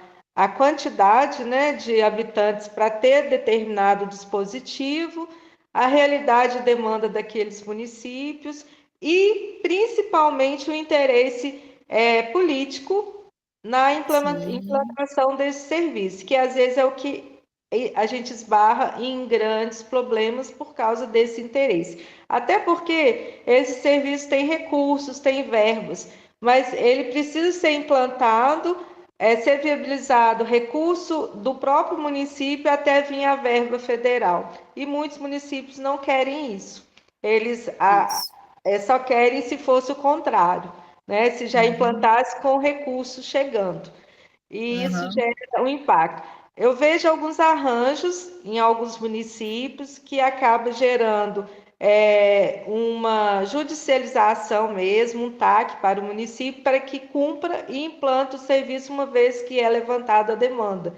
quantidade, né, de habitantes para ter determinado dispositivo, a realidade e demanda daqueles municípios e, principalmente, o interesse político na implantação desse serviço, que às vezes é o que a gente esbarra em grandes problemas por causa desse interesse. Até porque esse serviço tem recursos, tem verbas, mas ele precisa ser implantado, ser viabilizado recurso do próprio município até vir a verba federal. E muitos municípios não querem isso. Eles só querem se fosse o contrário, né? Se já implantasse com recurso chegando. E isso gera um impacto. Eu vejo alguns arranjos em alguns municípios que acaba gerando uma judicialização mesmo, um TAC para o município, para que cumpra e implante o serviço uma vez que é levantada a demanda,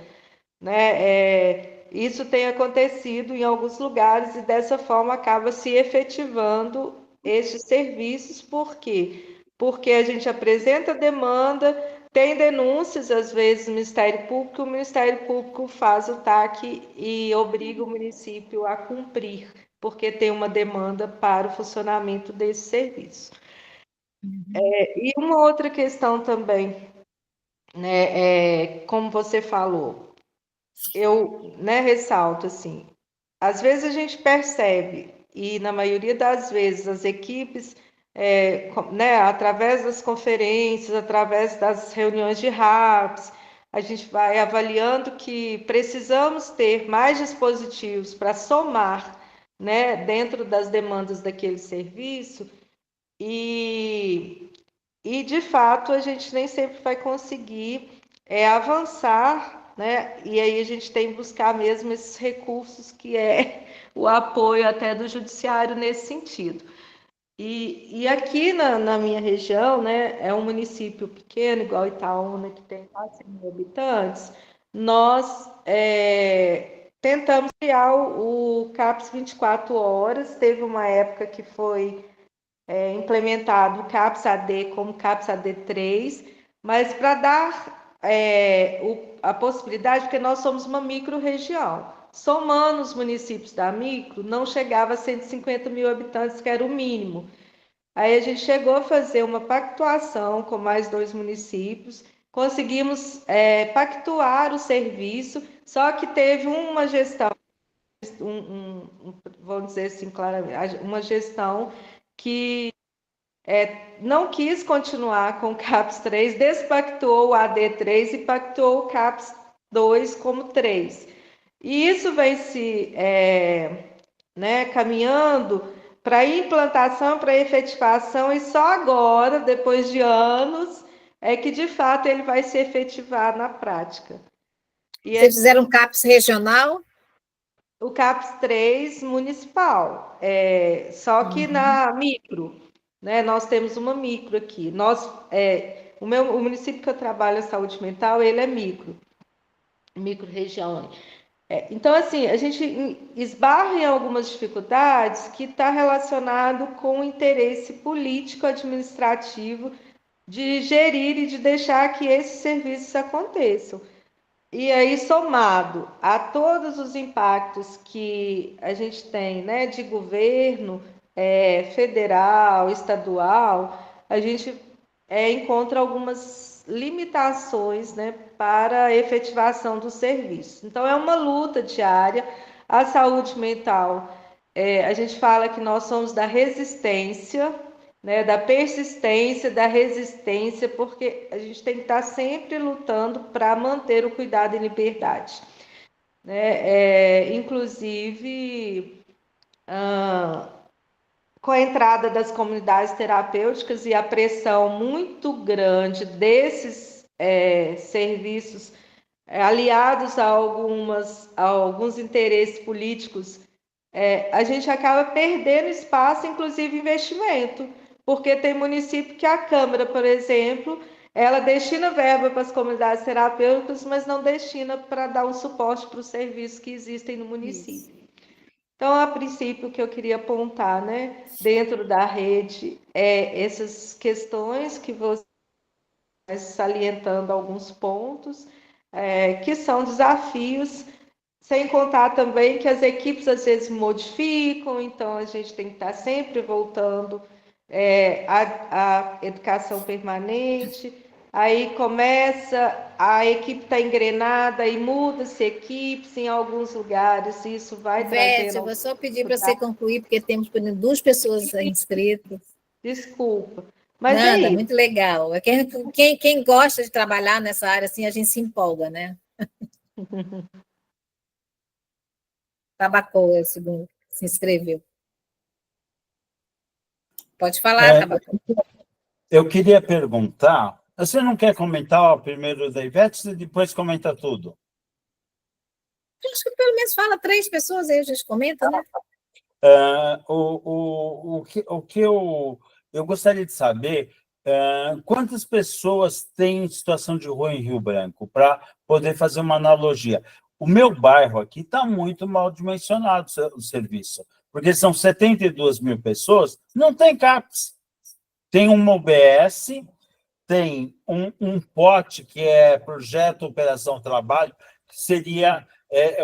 né? Isso tem acontecido em alguns lugares e dessa forma acaba se efetivando estes serviços. Por quê? Porque a gente apresenta demanda, tem denúncias, às vezes, no Ministério Público, o Ministério Público faz o TAC e obriga o município a cumprir, porque tem uma demanda para o funcionamento desse serviço. E uma outra questão também, né, como você falou, eu, né, ressalto assim, às vezes a gente percebe, e na maioria das vezes as equipes, né, através das conferências, através das reuniões de RAPs, a gente vai avaliando que precisamos ter mais dispositivos para somar, né, dentro das demandas daquele serviço, e de fato a gente nem sempre vai conseguir avançar, né? E aí a gente tem que buscar mesmo esses recursos que é o apoio até do judiciário nesse sentido. E aqui na minha região, né, é um município pequeno, igual Itaúna, que tem quase 100.000 habitantes, nós tentamos criar o CAPS 24 horas, teve uma época que foi implementado o CAPS AD como CAPS AD 3, mas para dar a possibilidade, porque nós somos uma micro-região, somando os municípios da micro, não chegava a 150.000 habitantes, que era o mínimo. Aí a gente chegou a fazer uma pactuação com mais 2 municípios, conseguimos pactuar o serviço, só que teve uma gestão, vamos dizer assim claramente, uma gestão que não quis continuar com o CAPS 3, despactuou o AD3 e pactuou o CAPS 2 como 3. E isso vem se caminhando para implantação, para efetivação, e só agora, depois de anos, é que de fato ele vai se efetivar na prática. Vocês fizeram um CAPS regional? O CAPS 3 municipal, só que na micro. né? Nós temos uma micro aqui. O município que eu trabalho, a saúde mental, ele é micro-região. Então, assim, a gente esbarra em algumas dificuldades que está relacionado com o interesse político-administrativo de gerir e de deixar que esses serviços aconteçam. E aí, somado a todos os impactos que a gente tem, né, de governo federal, estadual, a gente encontra algumas limitações, né, para a efetivação do serviço. Então, é uma luta diária. A saúde mental, a gente fala que nós somos da resistência, né, da persistência, da resistência, porque a gente tem que estar sempre lutando para manter o cuidado e liberdade, né? Inclusive, com a entrada das comunidades terapêuticas e a pressão muito grande desses serviços aliados a alguns interesses políticos, a gente acaba perdendo espaço, inclusive investimento, porque tem município que a Câmara, por exemplo, ela destina verba para as comunidades terapêuticas, mas não destina para dar um suporte para os serviços que existem no município. Então, a princípio, o que eu queria apontar, né, dentro da rede, essas questões que você salientando alguns pontos, que são desafios, sem contar também que as equipes às vezes modificam, então a gente tem que estar sempre voltando à educação permanente. Aí começa, a equipe está engrenada e muda-se equipes em alguns lugares, e isso vai Ivete, trazendo. eu vou só pedir para você concluir, porque temos por exemplo, 2 pessoas inscritas. Desculpa. Mas é Nada, isso. muito legal. Quem gosta de trabalhar nessa área, assim, a gente se empolga, né? Tabacoa, segundo se inscreveu. Pode falar, Tabacoa. Eu queria perguntar, você não quer comentar o primeiro da Ivete e depois comenta tudo? Acho que pelo menos fala 3 pessoas, aí a gente comenta, né? O que eu gostaria de saber quantas pessoas têm em situação de rua em Rio Branco, para poder fazer uma analogia. O meu bairro aqui está muito mal dimensionado o serviço, porque são 72 mil pessoas, não tem CAPS. Tem uma UBS, tem um POT, que é Projeto Operação Trabalho, que seria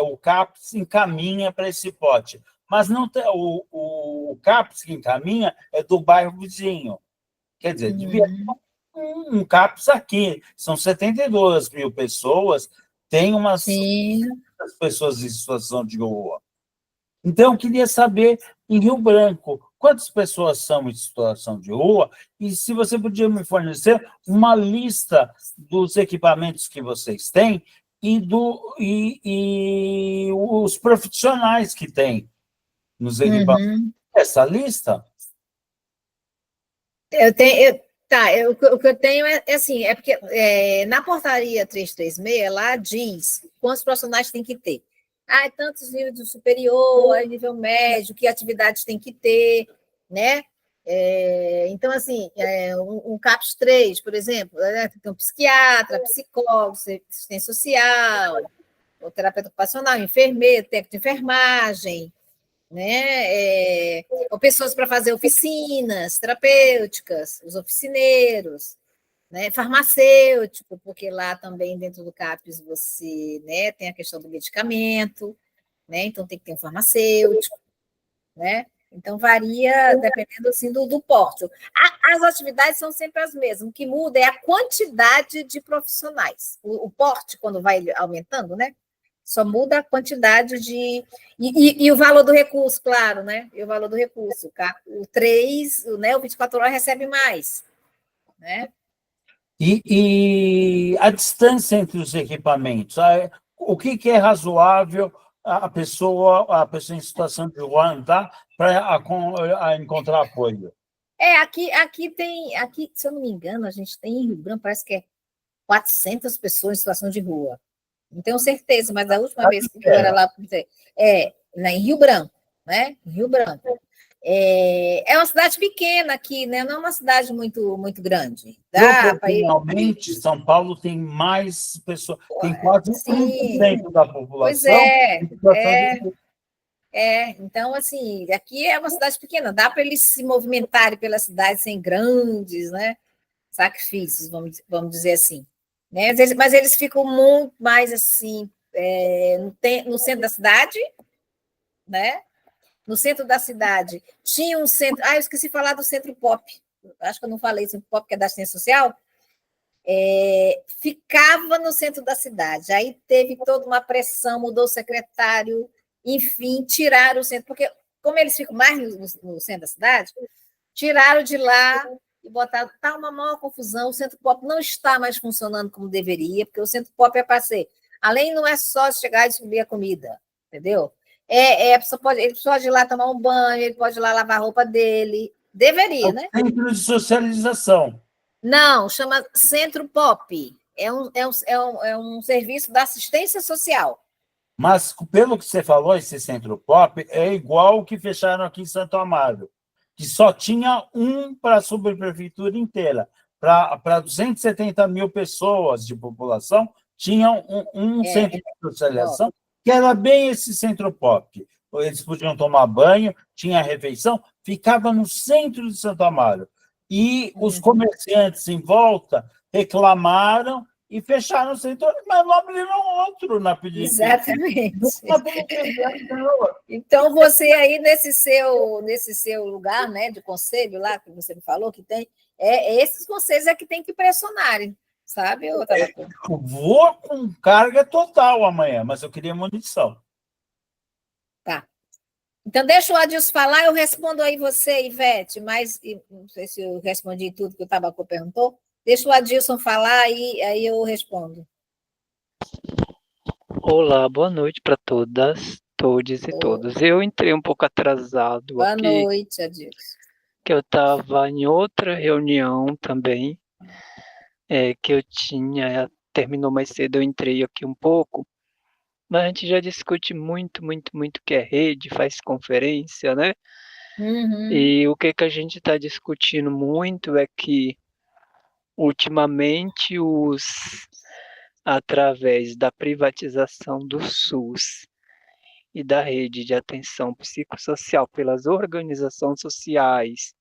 o CAPS encaminha para esse POT. Mas não tem, o CAPS que encaminha é do bairro vizinho. Quer dizer, devia ter um CAPS aqui. São 72 mil pessoas, tem umas pessoas em situação de rua. Então, eu queria saber, em Rio Branco, quantas pessoas são em situação de rua e se você podia me fornecer uma lista dos equipamentos que vocês têm e os profissionais que têm nos equipamentos. Essa lista? O que eu tenho é assim, é porque na portaria 336, lá diz quantos profissionais tem que ter. Tantos níveis do superior, nível médio, que atividades tem que ter, né? Então, assim, um CAPS 3, por exemplo, tem um psiquiatra, psicólogo, assistente social, o terapeuta ocupacional, enfermeiro, técnico de enfermagem, né? Ou pessoas para fazer oficinas terapêuticas, os oficineiros, né? Farmacêutico, porque lá também dentro do CAPS você, né, tem a questão do medicamento, né? Então tem que ter um farmacêutico, né? Então varia dependendo assim, do porte. As atividades são sempre as mesmas, o que muda é a quantidade de profissionais. O porte, quando vai aumentando, né? Só muda a quantidade de... E o valor do recurso, claro, né? E o valor do recurso. O 3, né, o 24 horas recebe mais, né? E a distância entre os equipamentos? O que é razoável a pessoa em situação de rua andar para encontrar apoio? Aqui tem... Aqui, se eu não me engano, a gente tem em Rio Branco, parece que 400 pessoas em situação de rua. Não tenho certeza, mas a última vez que eu era lá, em Rio Branco, né? Em Rio Branco. É uma cidade pequena aqui, né? Não é uma cidade muito grande. Dá para ir. Proporcionalmente, São Paulo tem mais pessoas, tem quase Sim, 1% da pois população em situação de rua. então, assim, aqui é uma cidade pequena, dá para eles se movimentarem pela cidade sem grandes, né, sacrifícios, vamos dizer assim. Né? Mas eles ficam muito mais, assim, no centro da cidade, né? No centro da cidade tinha um centro... eu esqueci de falar do Centro Pop, acho que eu não falei, Centro Pop, que é da assistência social, ficava no centro da cidade. Aí teve toda uma pressão, mudou o secretário, enfim, tiraram o centro, porque como eles ficam mais no centro da cidade, tiraram de lá e botaram. Está uma maior confusão. O Centro Pop não está mais funcionando como deveria, porque o Centro Pop é para ser. Além, não é só chegar e subir a comida, entendeu? Ele pode ir lá tomar um banho, ele pode ir lá lavar a roupa dele. Deveria, né? Centro de socialização. Não, chama Centro Pop. É um serviço da assistência social. Mas, pelo que você falou, esse Centro Pop é igual o que fecharam aqui em Santo Amaro, que só tinha um para a subprefeitura inteira. Para 270 mil pessoas de população, tinha um centro de socialização, que era bem esse Centro Pop. Eles podiam tomar banho, tinha refeição, ficava no centro de Santo Amaro. E os comerciantes em volta reclamaram e fecharam o setor, mas não abriram outro na periferia. Exatamente. Então, você aí, nesse seu lugar, né, de conselho lá, que você me falou que tem, esses conselhos é que tem que pressionarem, sabe? Eu vou com carga total amanhã, mas eu queria munição. Tá. Então, deixa o Adilson falar, eu respondo aí você, Ivete, mas não sei se eu respondi tudo que o Tabaco perguntou. Deixa o Adilson falar e aí eu respondo. Olá, boa noite para todas, todos e todos. Eu entrei um pouco atrasado Boa aqui. Boa noite, Adilson. Que eu estava em outra reunião também, que eu terminou mais cedo, eu entrei aqui um pouco, mas a gente já discute muito que é rede, faz conferência, né? E o que a gente está discutindo muito é que, ultimamente, através da privatização do SUS e da rede de atenção psicossocial pelas organizações sociais,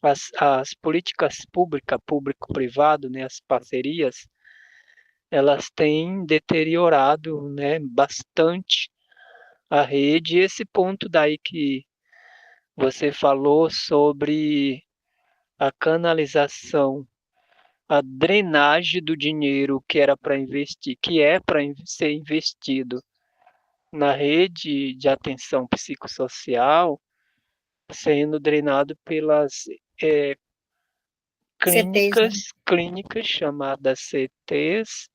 as políticas públicas, público-privado, né, as parcerias, elas têm deteriorado, né, bastante a rede. E esse ponto daí que você falou sobre a canalização, a drenagem do dinheiro que era para investir, que é para ser investido na rede de atenção psicossocial, sendo drenado pelas clínicas chamadas CTs,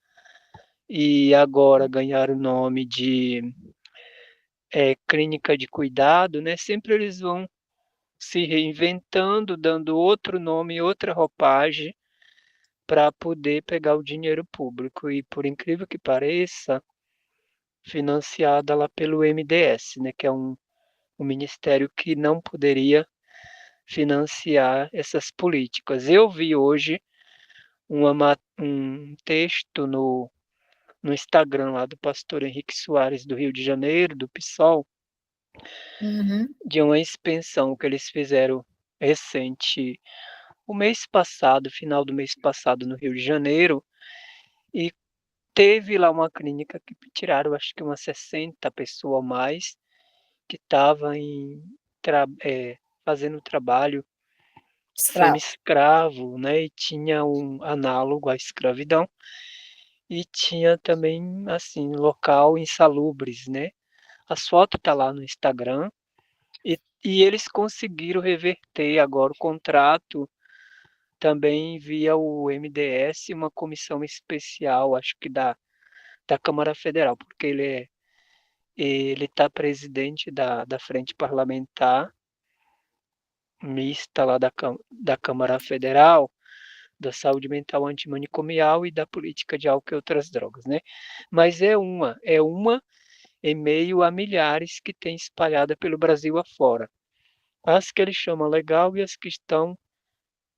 e agora ganharam o nome de clínica de cuidado, né? Sempre eles vão se reinventando, dando outro nome, outra roupagem, para poder pegar o dinheiro público. E, por incrível que pareça, financiada lá pelo MDS, né? Que é um ministério que não poderia financiar essas políticas. Eu vi hoje um texto no Instagram lá do pastor Henrique Soares, do Rio de Janeiro, do PSOL, de uma expensão que eles fizeram recente, o mês passado, final do mês passado, no Rio de Janeiro, e teve lá uma clínica que tiraram, acho que umas 60 pessoas ou mais, que estavam fazendo trabalho semi-escravo, né? E tinha um análogo à escravidão, e tinha também, assim, local insalubres, né? As fotos tá lá no Instagram, e eles conseguiram reverter agora o contrato também via o MDS, uma comissão especial, acho que da Câmara Federal, porque ele está presidente da Frente Parlamentar Mista lá da Câmara Federal, da saúde mental antimanicomial e da política de álcool e outras drogas, né? Mas é uma em meio a milhares que tem espalhada pelo Brasil afora. as que ele chama legal e as que estão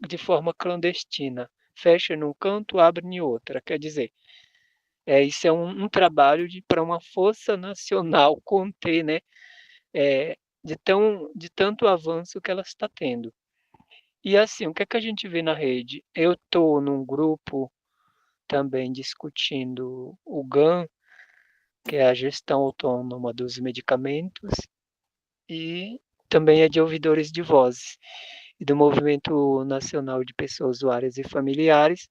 de forma clandestina. Fecha num canto, abre em outra. Quer dizer, isso é um trabalho para uma força nacional conter, né? De tanto avanço que ela está tendo. E assim, o que é que a gente vê na rede? Eu estou num grupo também discutindo o GAN, que é a gestão autônoma dos medicamentos, e também é de ouvidores de vozes, e do Movimento Nacional de Pessoas Usuárias e Familiares.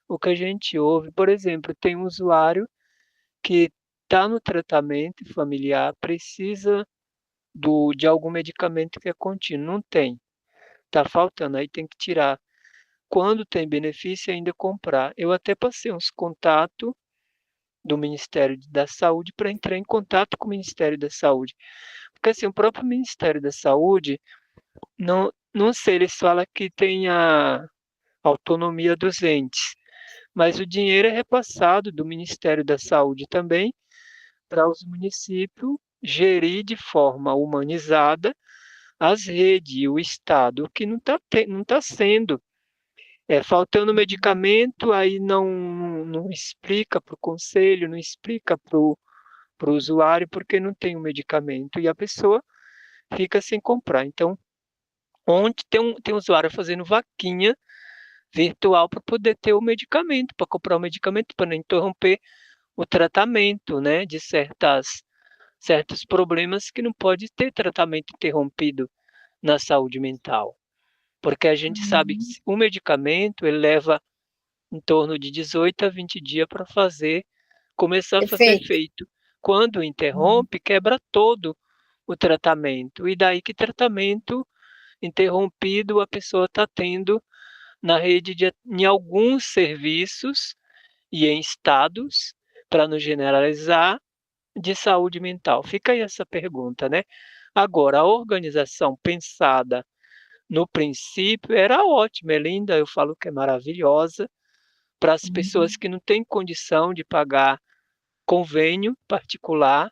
O que a gente ouve, por exemplo, tem um usuário que está no tratamento familiar, precisa de algum medicamento que é contínuo, não tem, está faltando, aí tem que tirar. Quando tem benefício, ainda comprar. Eu até passei uns contatos do Ministério da Saúde para entrar em contato com o Ministério da Saúde. Porque assim, o próprio Ministério da Saúde, não sei, eles falam que tem a autonomia dos entes, mas o dinheiro é repassado do Ministério da Saúde também para os municípios gerir de forma humanizada as redes e o Estado, o que não tá sendo. Faltando medicamento, aí não explica para o conselho, não explica para o usuário porque não tem o medicamento e a pessoa fica sem comprar. Então, onde tem um usuário fazendo vaquinha virtual para poder ter o medicamento, para comprar o medicamento, para não interromper o tratamento, né, de certos problemas que não pode ter tratamento interrompido na saúde mental. Porque a gente sabe que o medicamento ele leva em torno de 18 a 20 dias para começar a fazer Perfeito. efeito. Quando interrompe, quebra todo o tratamento. E daí que tratamento interrompido a pessoa está tendo na rede em alguns serviços e em estados, para não generalizar, de saúde mental. Fica aí essa pergunta, né? Agora, a organização pensada no princípio era ótima, é linda, eu falo que é maravilhosa, para as pessoas que não têm condição de pagar convênio particular,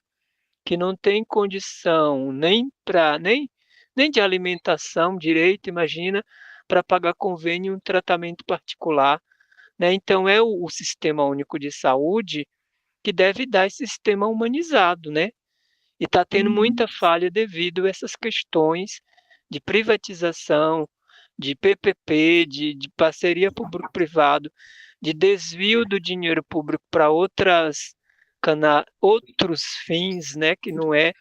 que não têm condição nem de alimentação direito, imagina, para pagar convênio um tratamento particular, né? Então é o Sistema Único de Saúde que deve dar esse sistema humanizado, né? E está tendo muita falha devido a essas questões de privatização, de PPP, de parceria público-privado, de desvio do dinheiro público para outros fins, né, que não é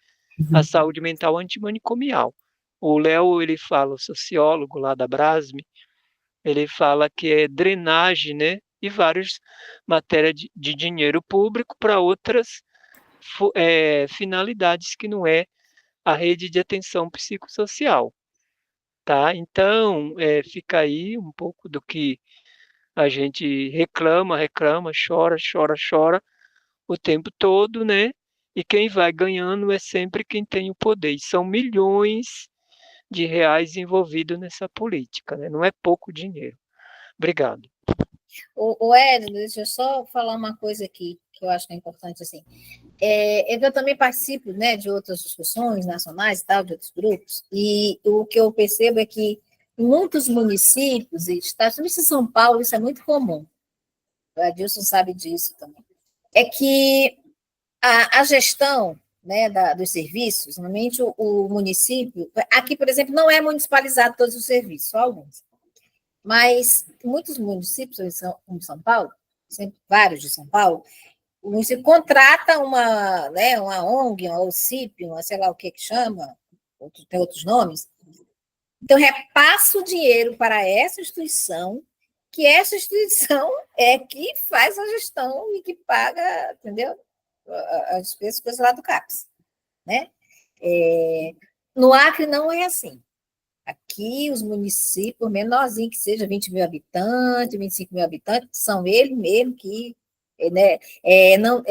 a saúde mental antimanicomial. O Léo, ele fala, o sociólogo lá da Brasme, ele fala que é drenagem, né, e várias matérias de dinheiro público para outras finalidades que não é a rede de atenção psicossocial, tá? Então, fica aí um pouco do que a gente reclama, chora, chora, chora o tempo todo, né? E quem vai ganhando é sempre quem tem o poder. E são milhões de reais envolvidos nessa política, né? Não é pouco dinheiro. Obrigado. O Edno, deixa eu só falar uma coisa aqui que eu acho que é importante assim. Eu também participo, né, de outras discussões nacionais e tal, de outros grupos, e o que eu percebo é que em muitos municípios e estados, principalmente em São Paulo, isso é muito comum. O Adilson sabe disso também. É que a gestão, né, dos serviços, normalmente o município, aqui, por exemplo, não é municipalizado todos os serviços, só alguns. Mas muitos municípios, como São Paulo, sempre vários de São Paulo, o município contrata uma ONG, uma OCIP, sei lá o que chama, tem outros nomes. Então, repassa o dinheiro para essa instituição, que essa instituição é que faz a gestão e que paga, entendeu? As despesas lá do CAPES. Né? No Acre não é assim. Aqui, os municípios, menorzinho que seja, 20 mil habitantes, 25 mil habitantes, são eles mesmo que, né, não,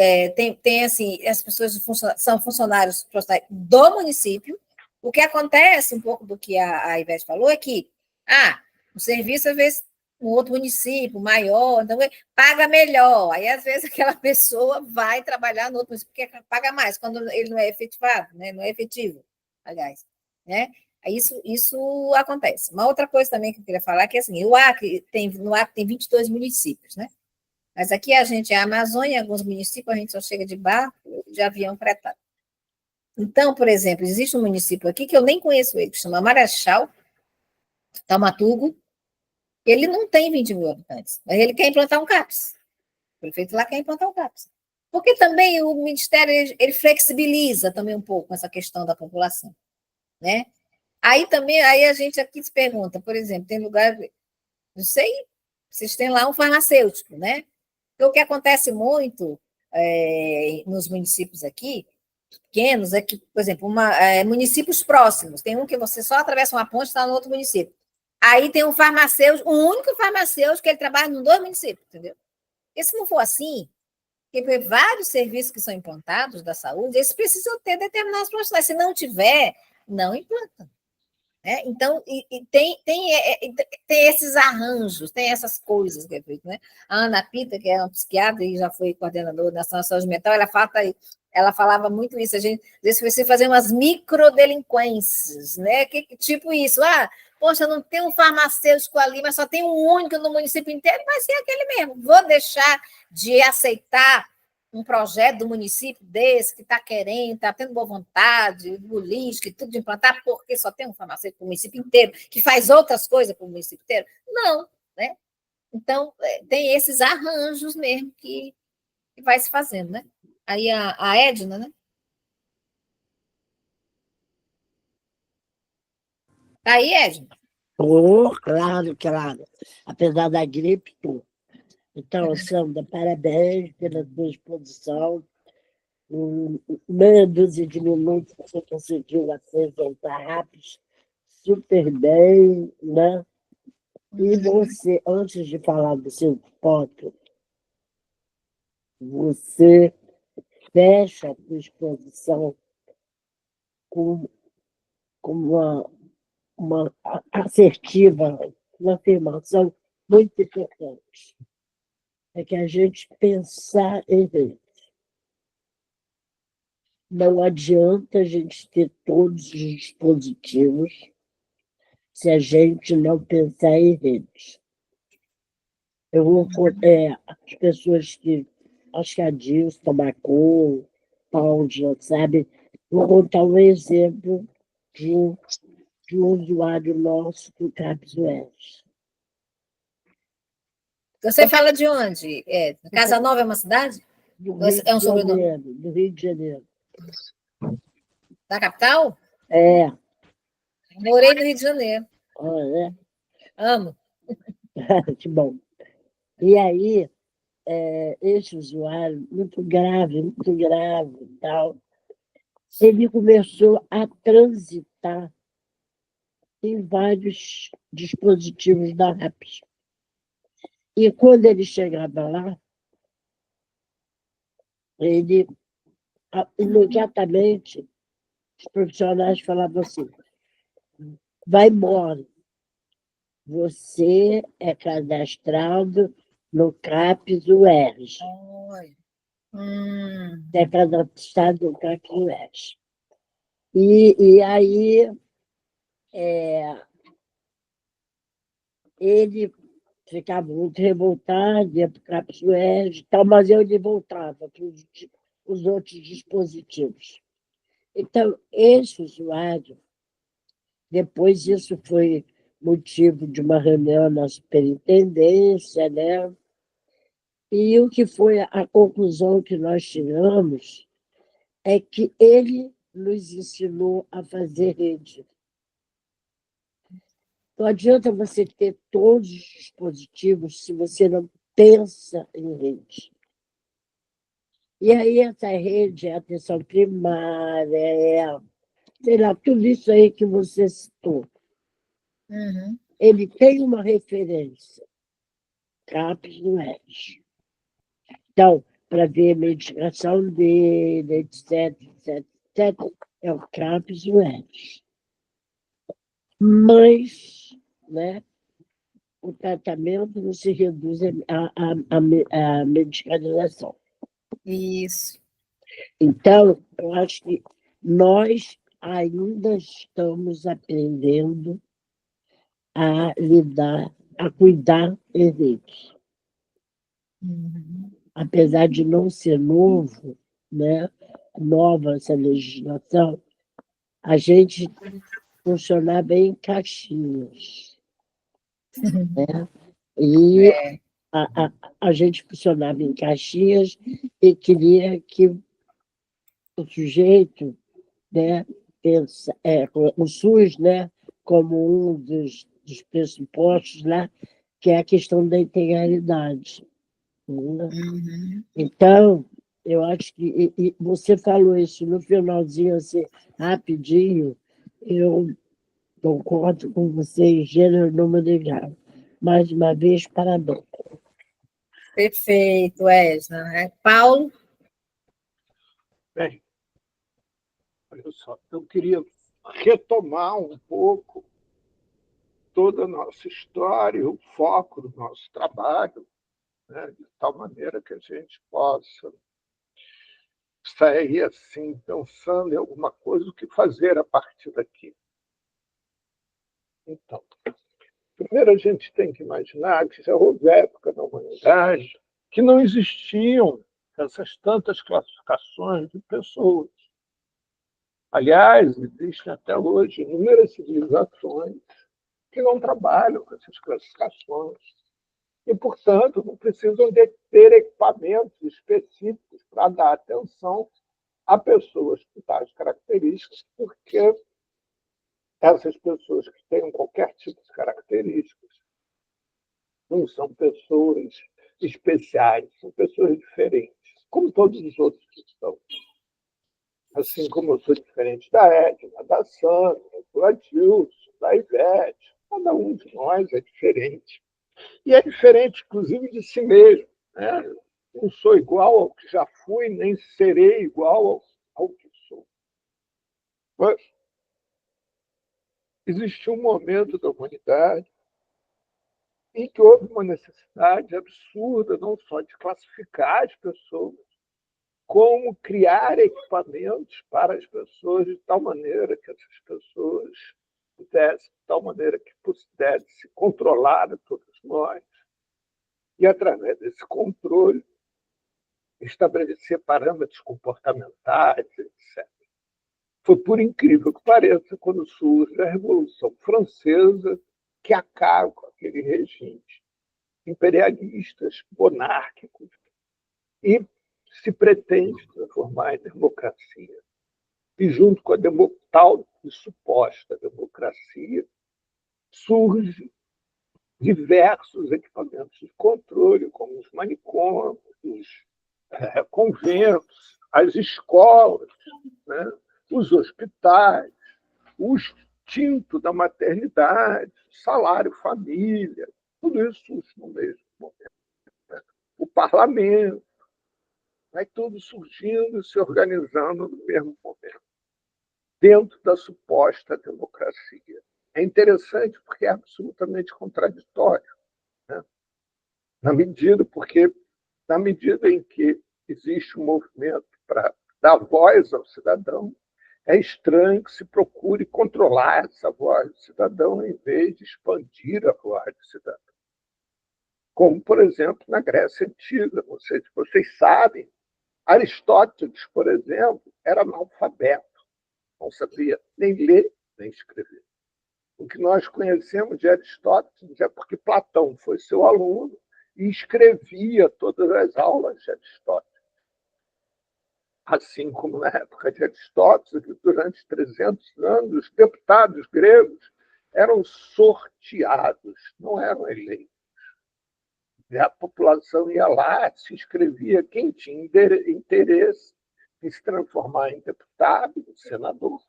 tem assim, as pessoas são funcionários do município. O que acontece, um pouco do que a Ivete falou, é que, o serviço, às vezes, um outro município maior, então, paga melhor. Aí, às vezes, aquela pessoa vai trabalhar no outro município, porque paga mais, quando ele não é efetivado, né, não é efetivo, aliás, né? Isso acontece. Uma outra coisa também que eu queria falar, que é assim, no Acre tem 22 municípios, né? Mas aqui a Amazônia, em alguns municípios, a gente só chega de barco, de avião fretado. Então, por exemplo, existe um município aqui que eu nem conheço ele, que chama Marechal, Taumaturgo. Ele não tem 20 mil habitantes, mas ele quer implantar um CAPS. O prefeito lá quer implantar um CAPS. Porque também o Ministério ele flexibiliza também um pouco essa questão da população, né? Aí a gente aqui se pergunta, por exemplo, tem lugar, não sei, vocês têm lá um farmacêutico, né? Então, o que acontece muito nos municípios aqui, pequenos, é que, por exemplo, municípios próximos, tem um que você só atravessa uma ponte e está no outro município. Aí tem um farmacêutico, um único farmacêutico que ele trabalha em 2 municípios, entendeu? E se não for assim, porque vários serviços que são implantados da saúde, eles precisam ter determinados profissionais. Se não tiver, não implanta. Né? Então, tem esses arranjos, tem essas coisas que é feito. Né? A Ana Pita, que é uma psiquiatra e já foi coordenadora da Nação de Saúde Mental, ela falava muito isso. A gente, às vezes, precisa fazer umas microdelinquências, né? Tipo isso. Poxa, não tem um farmacêutico ali, mas só tem um único no município inteiro, vai ser aquele mesmo. Vou deixar de aceitar um projeto do município desse que está querendo, está tendo boa vontade, política e tudo de implantar, porque só tem um farmacêutico para o município inteiro, que faz outras coisas para o município inteiro? Não, né? Então, tem esses arranjos mesmo que vai se fazendo, né? Aí a Edna, né? Tá aí, Edna? Claro, claro. Apesar da gripe, tô. Então, Sandra, parabéns pela sua exposição. Meia dúzia de minutos você conseguiu apresentar rápido, super bem, né? E você, antes de falar do seu ponto, você fecha a sua exposição com uma assertiva, uma afirmação muito importante. É que a gente pensar em rede. Não adianta a gente ter todos os dispositivos se a gente não pensar em redes. As pessoas que, acho que a Dilson, Tamacô, Paulo, sabe, vou contar um exemplo de um usuário nosso do CAPS-UERJ. Você fala de onde? Casa Nova é uma cidade? É um sobrenome? Do Rio de Janeiro. Da capital? Morei no Rio de Janeiro. Né? Amo. Que bom. E aí, esse usuário, muito grave e tal, ele começou a transitar em vários dispositivos da RAPS. E quando ele chegava lá, ele imediatamente, os profissionais falavam assim: vai embora, você é cadastrado no CAPS-UERJ. É cadastrado no CAPS-UERJ. E aí ele ficava muito revoltado, ia para o CAPS-UERJ e tal, mas ele voltava para os outros dispositivos. Então, esse usuário, depois isso foi motivo de uma reunião na superintendência, né? E o que foi a conclusão que nós tiramos é que ele nos ensinou a fazer rede. Não adianta você ter todos os dispositivos se você não pensa em rede. E aí essa rede é atenção primária, sei lá, tudo isso aí que você citou. Ele tem uma referência, CAPS-UERJ. Então, para ver a medicação dele, etc, é o CAPS-UERJ. Mas, né, o tratamento não se reduz à medicalização. Isso. Então, eu acho que nós ainda estamos aprendendo a lidar, a cuidar deles. Apesar de não ser novo, né, nova essa legislação, a gente funcionava em caixinhas, né? E É. a gente funcionava em caixinhas e queria que o sujeito, né, o SUS, né, como um dos pressupostos lá, que é a questão da integralidade, né? Então, eu acho que e você falou isso no finalzinho, assim, rapidinho, eu concordo com você em gênero, número e grau. Mais uma vez, parabéns. Perfeito, Esna. Paulo? Bem, olha só, eu queria retomar um pouco toda a nossa história, o foco do nosso trabalho, né, de tal maneira que a gente possa sair assim, pensando em alguma coisa, o que fazer a partir daqui. Então, primeiro a gente tem que imaginar que já houve época na humanidade que não existiam essas tantas classificações de pessoas. Aliás, existem até hoje inúmeras civilizações que não trabalham com essas classificações e, portanto, não precisam de ter equipamentos específicos para dar atenção a pessoas com tais características, porque essas pessoas que tenham qualquer tipo de características não são pessoas especiais, são pessoas diferentes, como todos os outros que são. Assim como eu sou diferente da Edna, da Sandra, do Adilson, da Ivete, cada um de nós é diferente. E é diferente, inclusive, de si mesmo, né? Não sou igual ao que já fui, nem serei igual ao que sou. Mas existiu um momento da humanidade em que houve uma necessidade absurda, não só de classificar as pessoas, como criar equipamentos para as pessoas de tal maneira que essas pessoas pudessem, de tal maneira que pudesse controlar a todos nós, e, através desse controle, estabelecer parâmetros comportamentais, etc. Foi, por incrível que pareça, quando surge a Revolução Francesa, que acaba com aquele regime imperialistas, monárquicos, e se pretende transformar em democracia. E, junto com a tal e suposta democracia, surgem diversos equipamentos de controle, como os manicômios, os conventos, as escolas, né, os hospitais, o instinto da maternidade, salário família, tudo isso surge no mesmo momento. Né? O parlamento, vai tudo surgindo e se organizando no mesmo momento, dentro da suposta democracia. É interessante porque é absolutamente contraditório, né? Na medida em que existe um movimento para dar voz ao cidadão, é estranho que se procure controlar essa voz do cidadão em vez de expandir a voz do cidadão. Como, por exemplo, na Grécia Antiga. Vocês sabem, Aristóteles, por exemplo, era analfabeto, não sabia nem ler nem escrever. O que nós conhecemos de Aristóteles é porque Platão foi seu aluno e escrevia todas as aulas de Aristóteles. Assim como na época de Aristóteles, que durante 300 anos os deputados gregos eram sorteados, não eram eleitos. E a população ia lá, se inscrevia quem tinha interesse em se transformar em deputado, em senador.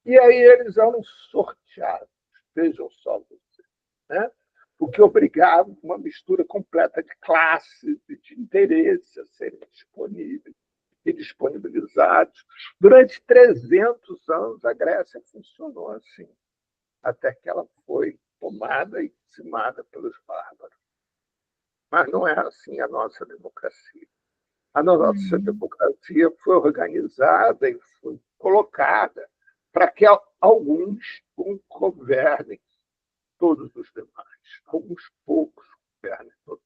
E aí eles eram sorteados, vejam só vocês, né? O que obrigava uma mistura completa de classes e de interesse a serem disponíveis e disponibilizados. Durante 300 anos, a Grécia funcionou assim, até que ela foi tomada e dizimada pelos bárbaros. Mas não é assim a nossa democracia. A nossa democracia foi organizada e foi colocada para que alguns governem todos os demais, alguns poucos governem todos.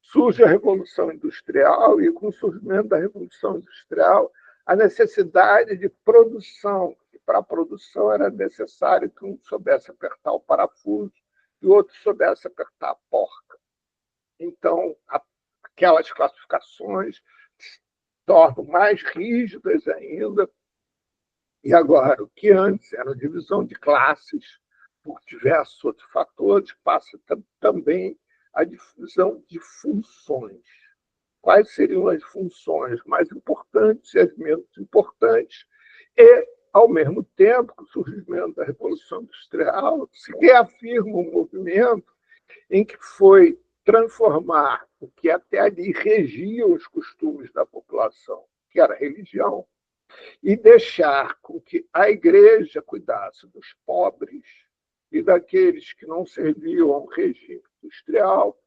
Surge a Revolução Industrial e, com o surgimento da Revolução Industrial, a necessidade de produção. E para a produção era necessário que um soubesse apertar o parafuso e o outro soubesse apertar a porca. Então, aquelas classificações se tornam mais rígidas ainda. E agora, o que antes era divisão de classes, por diversos outros fatores, passa também a divisão de funções. Quais seriam as funções mais importantes e as menos importantes? E, ao mesmo tempo, com o surgimento da Revolução Industrial, se reafirma um movimento em que foi transformar o que até ali regia os costumes da população, que era a religião, e deixar com que a igreja cuidasse dos pobres e daqueles que não serviam ao regime industrial,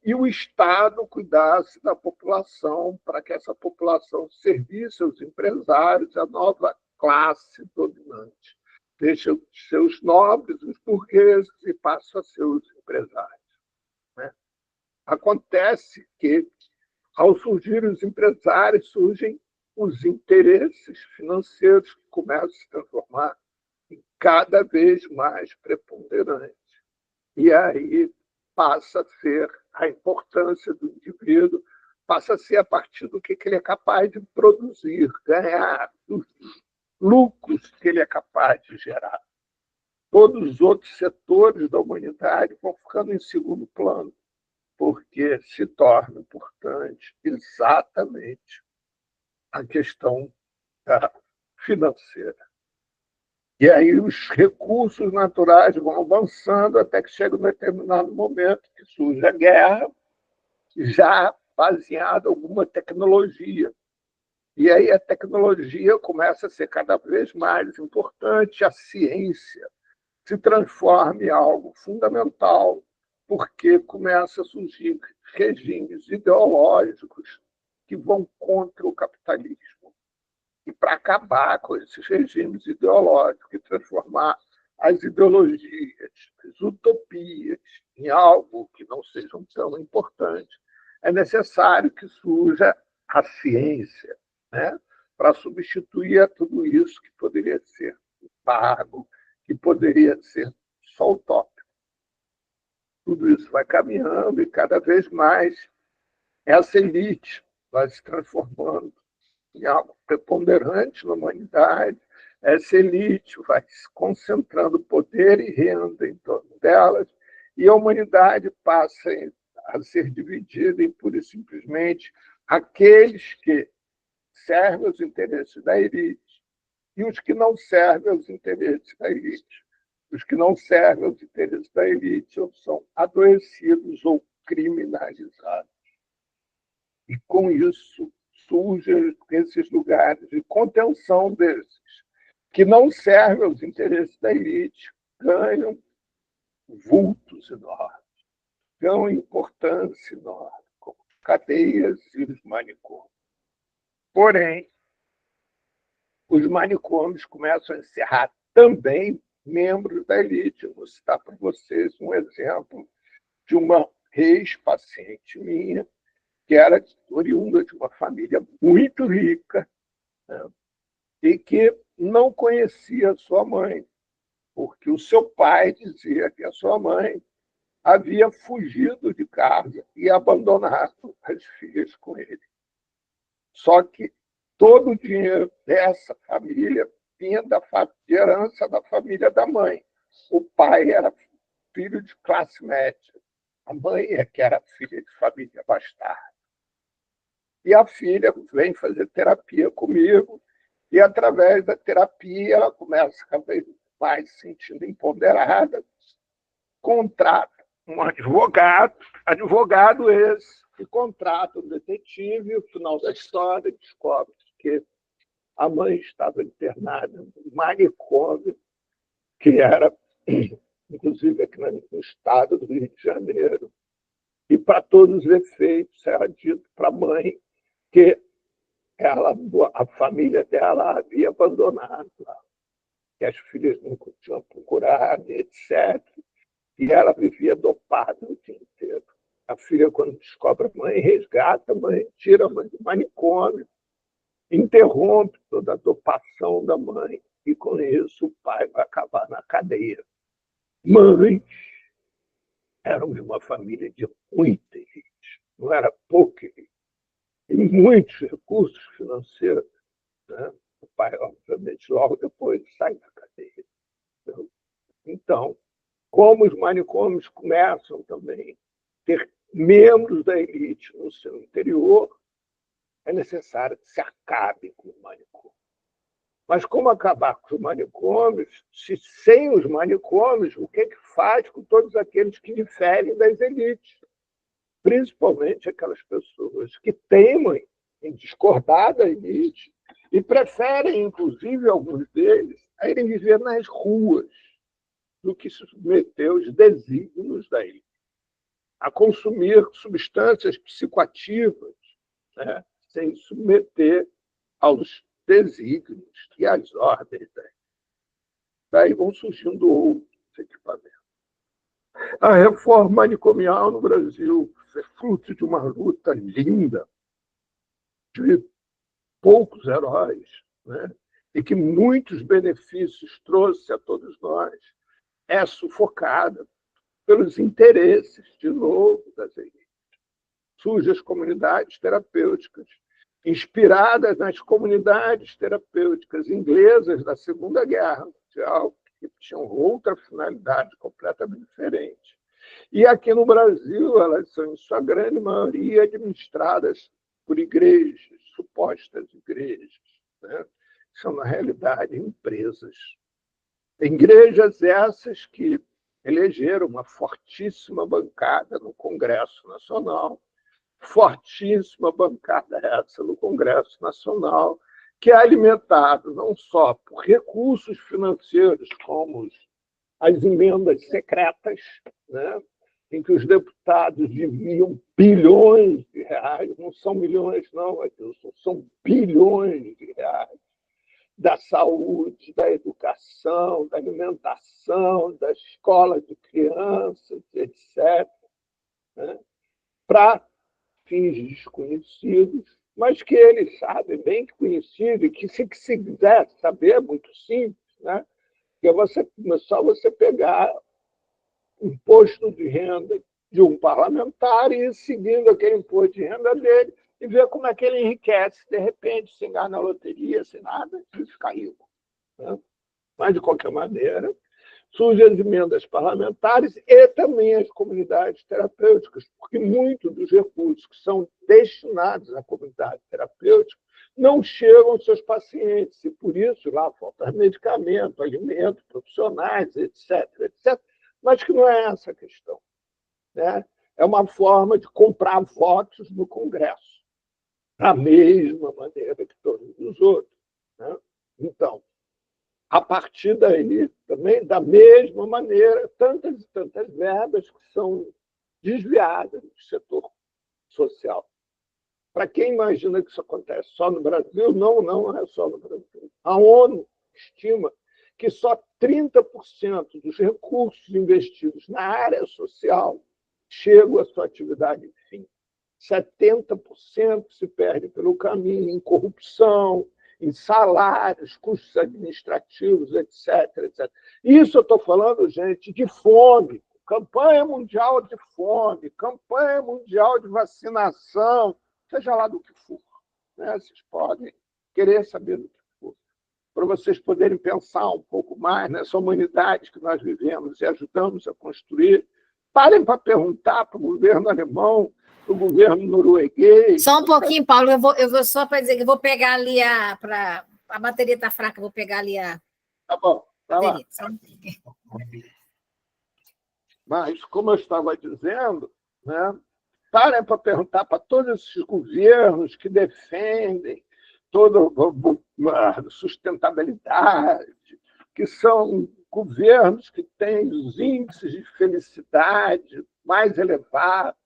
e o Estado cuidasse da população, para que essa população servisse aos empresários, a nova classe dominante. Deixa de ser os nobres, os burgueses, e passa a ser os empresários. Né? Acontece que, ao surgir os empresários, surgem os interesses financeiros que começam a se transformar em cada vez mais preponderantes. E aí passa a ser a importância do indivíduo, passa a ser a partir do que ele é capaz de produzir, ganhar, dos lucros que ele é capaz de gerar. Todos os outros setores da humanidade vão ficando em segundo plano, porque se torna importante exatamente a questão financeira. E aí os recursos naturais vão avançando até que chega um determinado momento que surge a guerra, já baseada em alguma tecnologia. E aí a tecnologia começa a ser cada vez mais importante, a ciência se transforma em algo fundamental, porque começa a surgir regimes ideológicos que vão contra o capitalismo. E para acabar com esses regimes ideológicos e transformar as ideologias, as utopias, em algo que não sejam tão importantes, é necessário que surja a ciência, né? Para substituir a tudo isso que poderia ser vago, que poderia ser só utópico. Tudo isso vai caminhando e cada vez mais essa elite vai se transformando em algo preponderante na humanidade. Essa elite vai se concentrando poder e renda em torno delas, e a humanidade passa a ser dividida em, pura e simplesmente, aqueles que servem aos interesses da elite e os que não servem aos interesses da elite. Os que não servem aos interesses da elite ou são adoecidos ou criminalizados. E, com isso, surgem esses lugares de contenção desses, que não servem aos interesses da elite, ganham vultos enormes, ganham importância enorme, como cadeias e os manicômios. Porém, os manicômios começam a encerrar também membros da elite. Eu vou citar para vocês um exemplo de uma ex-paciente minha, que era oriunda de uma família muito rica, né, e que não conhecia a sua mãe, porque o seu pai dizia que a sua mãe havia fugido de casa e abandonado as filhas com ele. Só que todo o dinheiro dessa família vinha da herança da família da mãe. O pai era filho de classe média, a mãe é que era filha de família bastarda. E a filha vem fazer terapia comigo, e através da terapia ela começa cada vez mais se sentindo empoderada, contrata um advogado esse, que contrata um detetive, e no final da história descobre que a mãe estava internada no manicômio, que era, inclusive, aqui no estado do Rio de Janeiro. E, para todos os efeitos, era dito para a mãe que a família dela havia abandonado lá, que as filhas não tinham procurado, etc. E ela vivia dopada o dia inteiro. A filha, quando descobre a mãe, resgata a mãe, tira a mãe do manicômio, interrompe toda a dopação da mãe, e com isso o pai vai acabar na cadeia. Mães eram de uma família de muita elite, não era pouca elite, e muitos recursos financeiros. Né? O pai, obviamente, logo depois sai da cadeia. Então, como os manicômios começam também a ter membros da elite no seu interior, é necessário que se acabe com o manicômio. Mas como acabar com os manicômios, se sem os manicômios, o que faz com todos aqueles que diferem das elites? Principalmente aquelas pessoas que temem em discordar da elite e preferem, inclusive, alguns deles, a irem viver nas ruas do que se submeter aos desígnios da elite, a consumir substâncias psicoativas, né, sem submeter aos desígnios e às ordens da elite. Daí vão surgindo outros equipamentos. A reforma manicomial no Brasil é fruto de uma luta linda, de poucos heróis, né, e que muitos benefícios trouxe a todos nós, é sufocada pelos interesses, de novo, das elites. Surgem as comunidades terapêuticas, inspiradas nas comunidades terapêuticas inglesas da Segunda Guerra Mundial, que tinham outra finalidade completamente diferente. E aqui no Brasil, elas são, em sua grande maioria, administradas por igrejas, supostas igrejas, né? São, na realidade, empresas. Igrejas essas que elegeram uma fortíssima bancada no Congresso Nacional, fortíssima bancada essa no Congresso Nacional, que é alimentado não só por recursos financeiros, como as emendas secretas, né, em que os deputados desviam bilhões de reais, não são milhões, não, Adilson, são bilhões de reais, da saúde, da educação, da alimentação, da escola de crianças, etc., né, para fins desconhecidos, mas que eles sabem bem que conhecido, e que, se quiser saber, é muito simples, né? Que é só você pegar o imposto de renda de um parlamentar e ir seguindo aquele imposto de renda dele e ver como é que ele enriquece, de repente, sem ganhar na loteria, sem nada, e ficar rico. Né? Mas, de qualquer maneira, surgem as emendas parlamentares e também as comunidades terapêuticas, porque muitos dos recursos que são destinados à comunidade terapêutica não chegam aos seus pacientes, e por isso lá falta medicamento, alimento, profissionais, etc., etc., mas que não é essa a questão. Né? É uma forma de comprar votos no Congresso, da mesma maneira que todos os outros. Né? Então, a partir daí, também, da mesma maneira, tantas e tantas verbas que são desviadas do setor social. Para quem imagina que isso acontece só no Brasil, não é só no Brasil. A ONU estima que só 30% dos recursos investidos na área social chegam à sua atividade de fim. 70% se perde pelo caminho em corrupção, em salários, custos administrativos, etc., etc. Isso eu estou falando, gente, de fome, campanha mundial de fome, campanha mundial de vacinação, seja lá do que for. Né? Vocês podem querer saber do que for, para vocês poderem pensar um pouco mais nessa humanidade que nós vivemos e ajudamos a construir. Parem para perguntar para o governo alemão, para o governo norueguês. Só um pouquinho, Paulo, eu vou só para dizer que eu vou pegar ali a bateria está fraca, eu vou pegar ali a Tá bom, tá lá. Mas, como eu estava dizendo, né, parem para perguntar para todos esses governos que defendem toda a sustentabilidade, que são governos que têm os índices de felicidade mais elevados,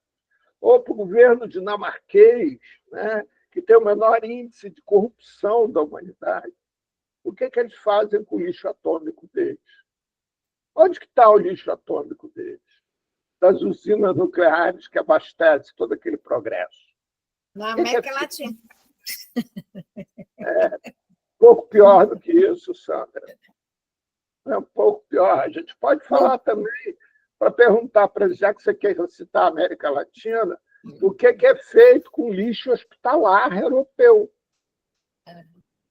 ou para o governo dinamarquês, né, que tem o menor índice de corrupção da humanidade, o que eles fazem com o lixo atômico deles? Onde que está o lixo atômico deles? Das usinas nucleares que abastecem todo aquele progresso. Na América Latina. Um pouco pior do que isso, Sandra. É um pouco pior. A gente pode falar também, para perguntar para já que você quer citar a América Latina, o que é feito com lixo hospitalar europeu.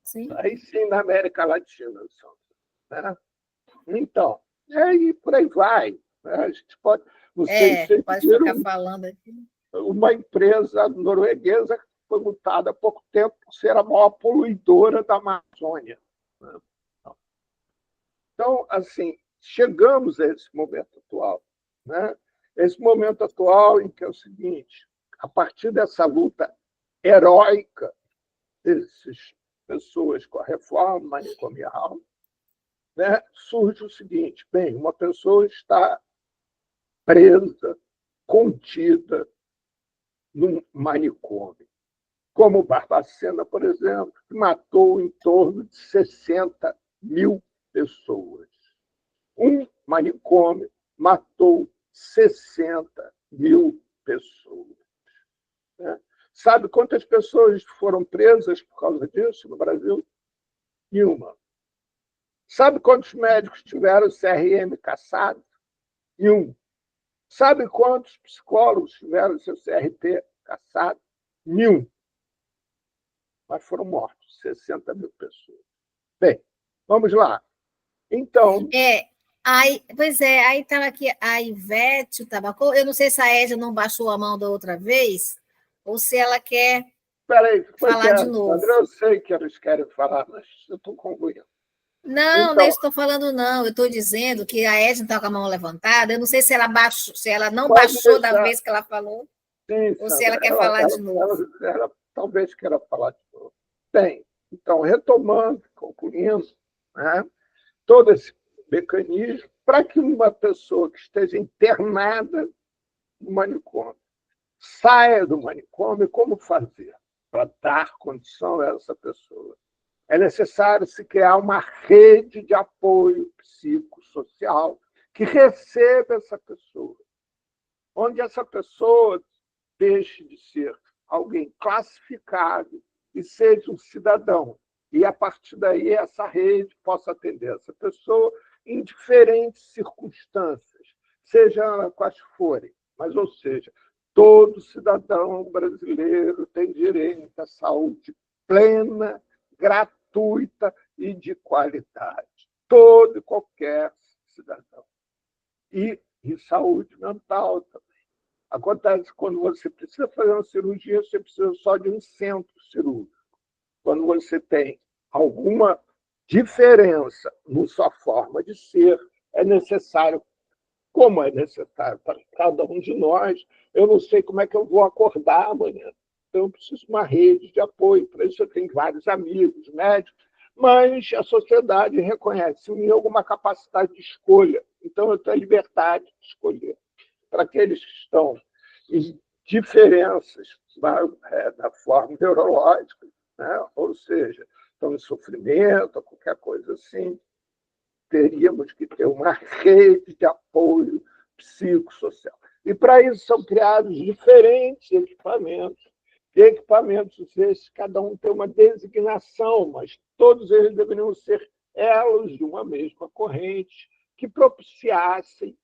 Sim. Aí sim, na América Latina, Sandra. Né? Então, e por aí vai. Né? A gente pode. Vocês pode ficar falando aqui. Uma empresa norueguesa foi multada há pouco tempo por ser a maior poluidora da Amazônia. Né? Então, assim, chegamos a esse momento atual. Né? Esse momento atual em que é o seguinte, a partir dessa luta heróica dessas pessoas com a reforma manicomial, né, surge o seguinte, bem, uma pessoa está presa, contida num manicômio, como Barbacena, por exemplo, que matou em torno de 60 mil pessoas. Um manicômio matou 60 mil pessoas. Né? Sabe quantas pessoas foram presas por causa disso no Brasil? Nenhuma. Sabe quantos médicos tiveram CRM cassado? Nenhum. Sabe quantos psicólogos tiveram seu CRT cassado? Nenhum. Mas foram mortos 60 mil pessoas. Bem, vamos lá. Então. Pois é, aí estava aqui a Ivete, o Tabaco. Eu não sei se a Edna não baixou a mão da outra vez, ou se ela quer falar de novo. André, eu sei que eles querem falar, mas eu estou concluindo. Não, nem estou falando, não. Eu estou dizendo que a Edna está com a mão levantada. Eu não sei se ela baixou, se ela não baixou da vez que ela falou, sim, ou se ela quer falar de novo. Ela talvez queira falar de novo. Bem, então, retomando, concluindo, né, todo esse mecanismo para que uma pessoa que esteja internada no manicômio saia do manicômio, como fazer para dar condição a essa pessoa? É necessário se criar uma rede de apoio psicossocial que receba essa pessoa, onde essa pessoa deixe de ser alguém classificado e seja um cidadão. E, a partir daí, essa rede possa atender essa pessoa em diferentes circunstâncias, seja elas quais forem. Mas, ou seja, todo cidadão brasileiro tem direito à saúde plena, gratuita e de qualidade. Todo e qualquer cidadão. E saúde mental também. Acontece que quando você precisa fazer uma cirurgia, você precisa só de um centro cirúrgico. Quando você tem alguma diferença na sua forma de ser, é necessário, como é necessário para cada um de nós, eu não sei como é que eu vou acordar amanhã. Então, eu preciso de uma rede de apoio. Para isso, eu tenho vários amigos, médicos, mas a sociedade reconhece em mim alguma capacidade de escolha. Então, eu tenho a liberdade de escolher. Para aqueles que estão em diferenças da forma neurológica, né? Ou seja, estão em sofrimento, qualquer coisa assim, teríamos que ter uma rede de apoio psicossocial. E, para isso, são criados diferentes equipamentos. E equipamentos esses, cada um tem uma designação, mas todos eles deveriam ser elos de uma mesma corrente que propiciassem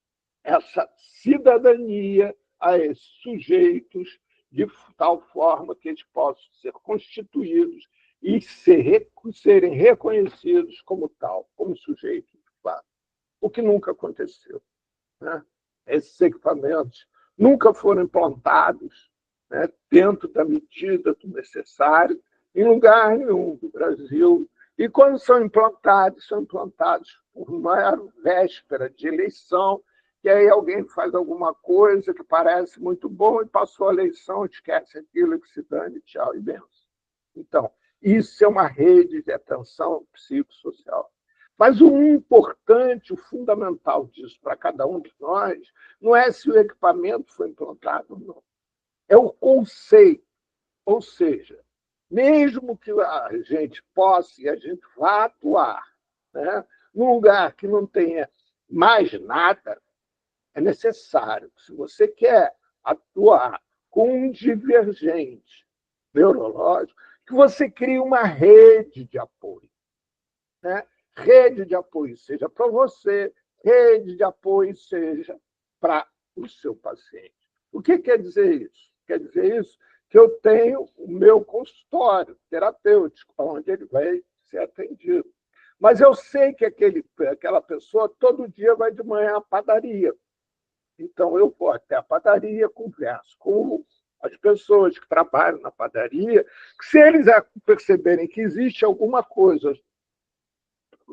essa cidadania a esses sujeitos de tal forma que eles possam ser constituídos e serem reconhecidos como tal, como sujeitos de fato. O que nunca aconteceu. Né? Esses equipamentos nunca foram implantados, né, dentro da medida do necessário em lugar nenhum do Brasil. E quando são implantados por uma véspera de eleição, e aí alguém faz alguma coisa que parece muito bom e passou a eleição, esquece aquilo, que se dane, tchau e benção. Então, isso é uma rede de atenção psicossocial. Mas o importante, o fundamental disso para cada um de nós, não é se o equipamento foi implantado ou não. É o conceito. Ou seja, mesmo que a gente possa e a gente vá atuar, né, num lugar que não tenha mais nada, é necessário, se você quer atuar com um divergente neurológico, que você crie uma rede de apoio, né? Rede de apoio seja para você, rede de apoio seja para o seu paciente. O que quer dizer isso? Quer dizer isso que eu tenho o meu consultório terapêutico, onde ele vai ser atendido. Mas eu sei que aquela pessoa todo dia vai de manhã à padaria. Então, eu vou até a padaria, converso com as pessoas que trabalham na padaria, que se eles perceberem que existe alguma coisa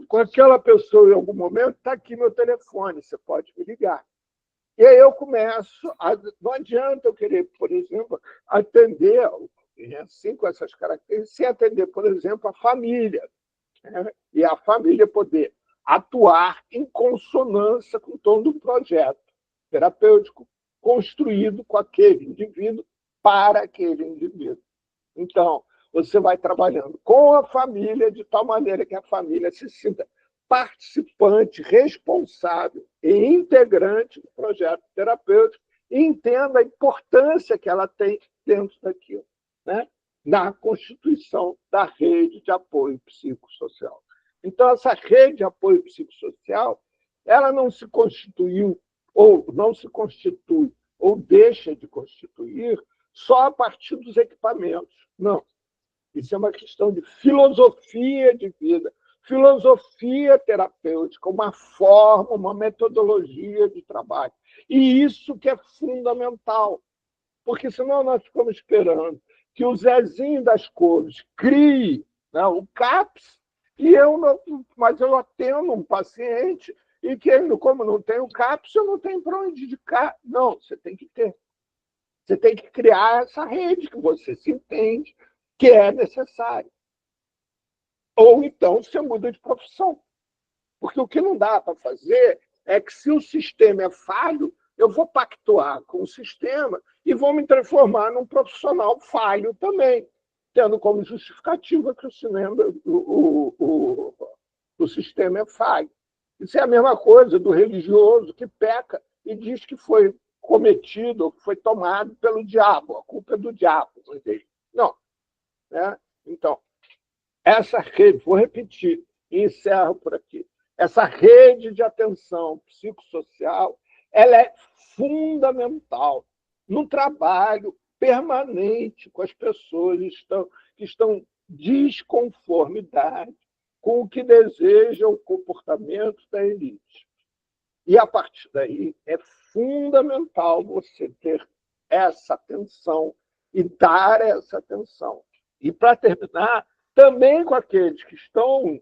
com aquela pessoa em algum momento, está aqui meu telefone, você pode me ligar. E aí eu começo, não adianta eu querer, por exemplo, atender assim, com essas características, sem atender, por exemplo, a família, né? E a família poder atuar em consonância com todo o projeto terapêutico construído com aquele indivíduo para aquele indivíduo. Então, você vai trabalhando com a família de tal maneira que a família se sinta participante, responsável e integrante do projeto terapêutico e entenda a importância que ela tem dentro daquilo, né? Na constituição da rede de apoio psicossocial. Então, essa rede de apoio psicossocial, ela não se constituiu ou não se constitui ou deixa de constituir só a partir dos equipamentos. Não. Isso é uma questão de filosofia de vida, filosofia terapêutica, uma forma, uma metodologia de trabalho. E isso que é fundamental, porque senão nós ficamos esperando que o Zezinho das Cores crie, né, o CAPS, e mas eu atendo um paciente e que ele, como não tem o CAPS, eu não tenho para onde indicar. Não, você tem que ter. Você tem que criar essa rede que você se entende que é necessário. Ou então você muda de profissão. Porque o que não dá para fazer é que, se o sistema é falho, eu vou pactuar com o sistema e vou me transformar num profissional falho também, tendo como justificativa que o sistema é falho. Isso é a mesma coisa do religioso que peca e diz que foi cometido, foi tomado pelo diabo, a culpa é do diabo. Não. Né? Então, essa rede, vou repetir e encerro por aqui, essa rede de atenção psicossocial, ela é fundamental no trabalho permanente com as pessoas que estão em desconformidade com o que desejam o comportamento da elite. E, a partir daí, é fundamental você ter essa atenção e dar essa atenção. E, para terminar, também com aqueles que estão,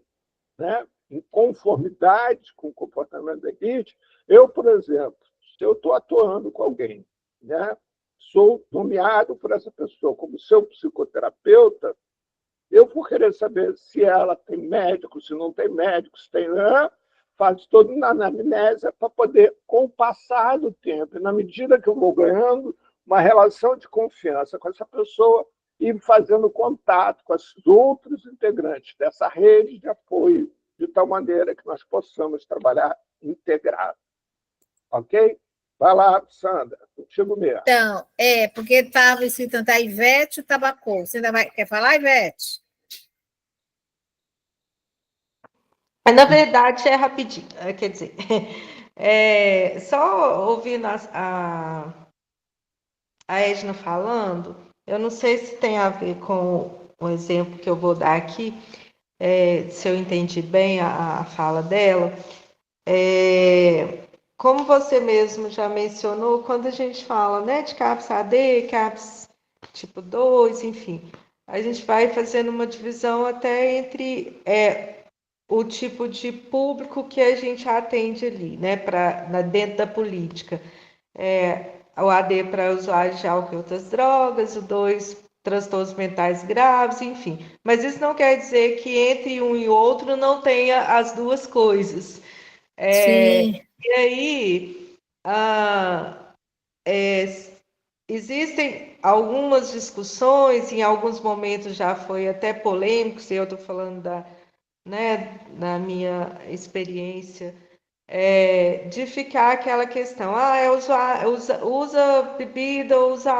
né, em conformidade com o comportamento da elite, eu, por exemplo, se eu estou atuando com alguém, né, sou nomeado por essa pessoa como seu psicoterapeuta, eu vou querer saber se ela tem médico, se não tem médico, se tem... Faz toda uma anamnésia para poder, com o passar do tempo, e na medida que eu vou ganhando uma relação de confiança com essa pessoa, e fazendo contato com os outros integrantes dessa rede de apoio, de tal maneira que nós possamos trabalhar integrado. Ok? Vai lá, Sandra, contigo mesmo. Então, porque estava escrito a Ivete Tabacou. Você ainda quer falar, Ivete? Mas, na verdade, é rapidinho. Quer dizer, só ouvindo a Edna falando, eu não sei se tem a ver com o exemplo que eu vou dar aqui, se eu entendi bem a fala dela. Como você mesmo já mencionou, quando a gente fala, né, de CAPS AD, CAPS tipo 2, enfim, a gente vai fazendo uma divisão até entre o tipo de público que a gente atende ali, né, dentro da política. O AD para usuários de álcool e outras drogas, o 2, transtornos mentais graves, enfim. Mas isso não quer dizer que entre um e outro não tenha as duas coisas. Sim. E aí, existem algumas discussões, em alguns momentos já foi até polêmico, se eu estou falando da minha experiência, de ficar aquela questão, usa bebida, usa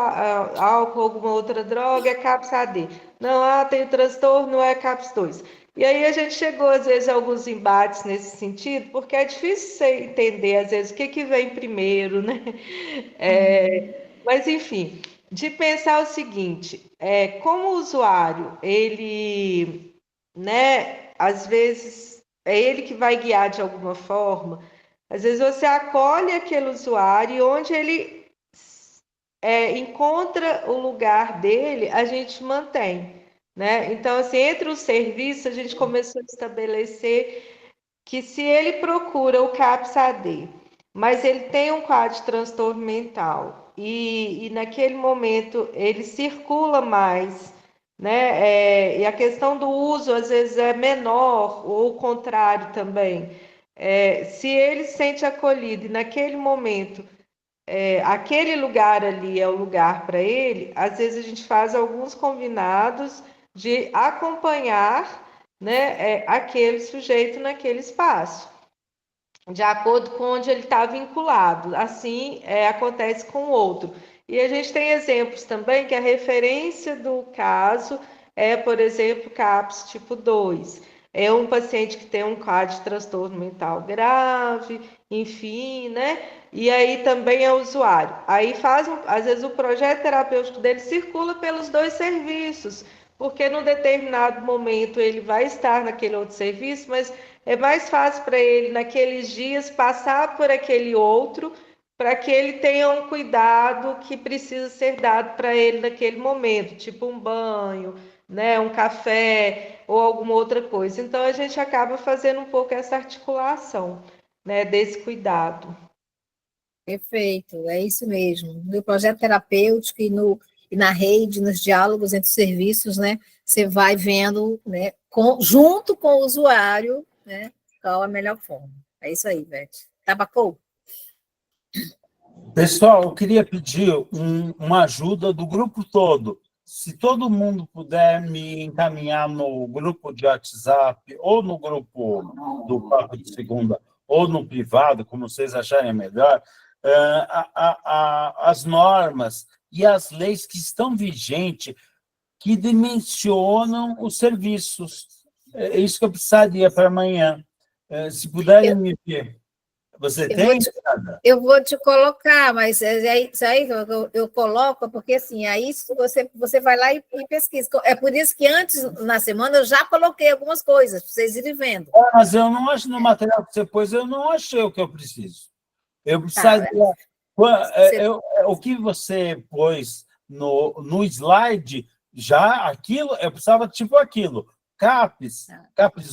álcool, alguma outra droga, é CAPS-AD. Não, tem transtorno, é CAPS-2. E aí a gente chegou, às vezes, a alguns embates nesse sentido, porque é difícil você entender, às vezes, o que vem primeiro, né? Mas, enfim, de pensar o seguinte, como o usuário, ele, né, às vezes, é ele que vai guiar de alguma forma, às vezes você acolhe aquele usuário e onde ele encontra o lugar dele, a gente mantém, né? Então, assim, entre os serviços, a gente começou a estabelecer que se ele procura o CAPS-AD, mas ele tem um quadro de transtorno mental e naquele momento ele circula mais, né? E a questão do uso às vezes é menor, ou o contrário também. Se ele se sente acolhido e naquele momento aquele lugar ali é o lugar para ele, às vezes a gente faz alguns combinados de acompanhar, né, aquele sujeito naquele espaço, de acordo com onde ele está vinculado. Assim, acontece com o outro. E a gente tem exemplos também que a referência do caso por exemplo, CAPS tipo 2. É um paciente que tem um quadro de transtorno mental grave, enfim, né? E aí também é usuário. Aí às vezes o projeto terapêutico dele circula pelos dois serviços, porque num determinado momento ele vai estar naquele outro serviço, mas é mais fácil para ele, naqueles dias, passar por aquele outro, para que ele tenha um cuidado que precisa ser dado para ele naquele momento, tipo um banho, né, um café ou alguma outra coisa. Então, a gente acaba fazendo um pouco essa articulação, né, desse cuidado. Perfeito, é isso mesmo. No projeto terapêutico e na rede, nos diálogos entre os serviços, né, você vai vendo, né, junto com o usuário, né, qual a melhor forma. É isso aí, Beth. Tabacou? Pessoal, eu queria pedir uma ajuda do grupo todo. Se todo mundo puder me encaminhar no grupo de WhatsApp, ou no grupo do Papo de Segunda, ou no privado, como vocês acharem melhor, as normas e as leis que estão vigentes, que dimensionam os serviços. É isso que eu precisaria para amanhã. Se puderem me ver. Você tem? Eu vou te colocar, mas isso aí eu coloco, porque assim, aí você vai lá e pesquisa. É por isso que antes, na semana, eu já coloquei algumas coisas, para vocês irem vendo. Mas eu não acho, no material que você pôs, eu não achei o que eu preciso. Eu precisaria... o que você pôs no slide, já aquilo, eu precisava tipo aquilo. CAPS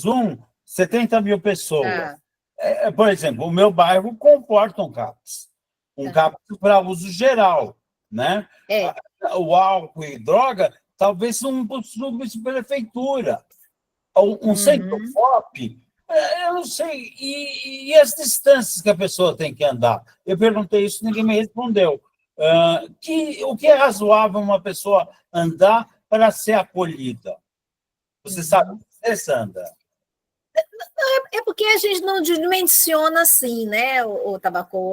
1, 70 mil pessoas. Por exemplo, o meu bairro comporta um CAPS. Um CAPS para uso geral, né? O álcool e droga, talvez uma subprefeitura. Um centro FOP, eu não sei. E as distâncias que a pessoa tem que andar? Eu perguntei isso, ninguém me respondeu. O que é razoável uma pessoa andar para ser acolhida? Você sabe, Sandra? É porque a gente não dimensiona assim, né, o Tabaco,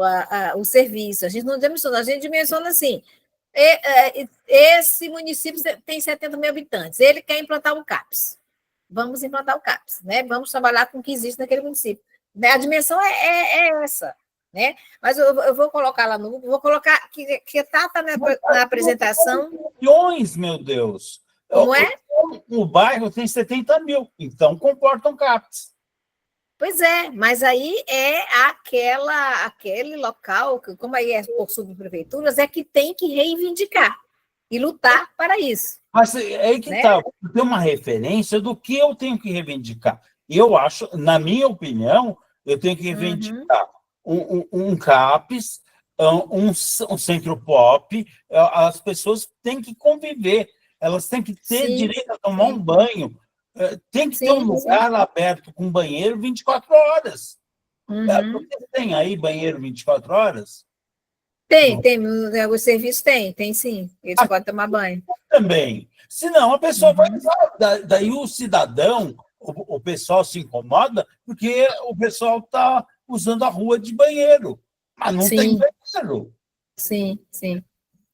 o serviço. A gente não dimensiona, a gente dimensiona assim. Esse município tem 70 mil habitantes, ele quer implantar um CAPS. Vamos implantar o CAPS, né? Vamos trabalhar com o que existe naquele município. A dimensão é essa, né? Mas eu vou colocar lá vou colocar que está na apresentação. Milhões, meu Deus! Como é? O bairro tem 70 mil, então comporta um CAPS. Pois é, mas aí é aquele local, que, como aí é por subprefeituras, é que tem que reivindicar e lutar para isso. Mas aí que está, tem uma referência do que eu tenho que reivindicar. Eu acho, na minha opinião, eu tenho que reivindicar um CAPS, um centro POP, as pessoas têm que conviver, elas têm que ter direito a tomar um banho, tem que ter um lugar aberto com banheiro 24 horas. Você tem aí banheiro 24 horas? Os serviços tem sim. Eles Aqui podem tomar banho. também. Senão, a pessoa vai Uhum. usar. Daí o cidadão, o pessoal se incomoda porque o pessoal está usando a rua de banheiro. Mas não tem Sim, banheiro. sim.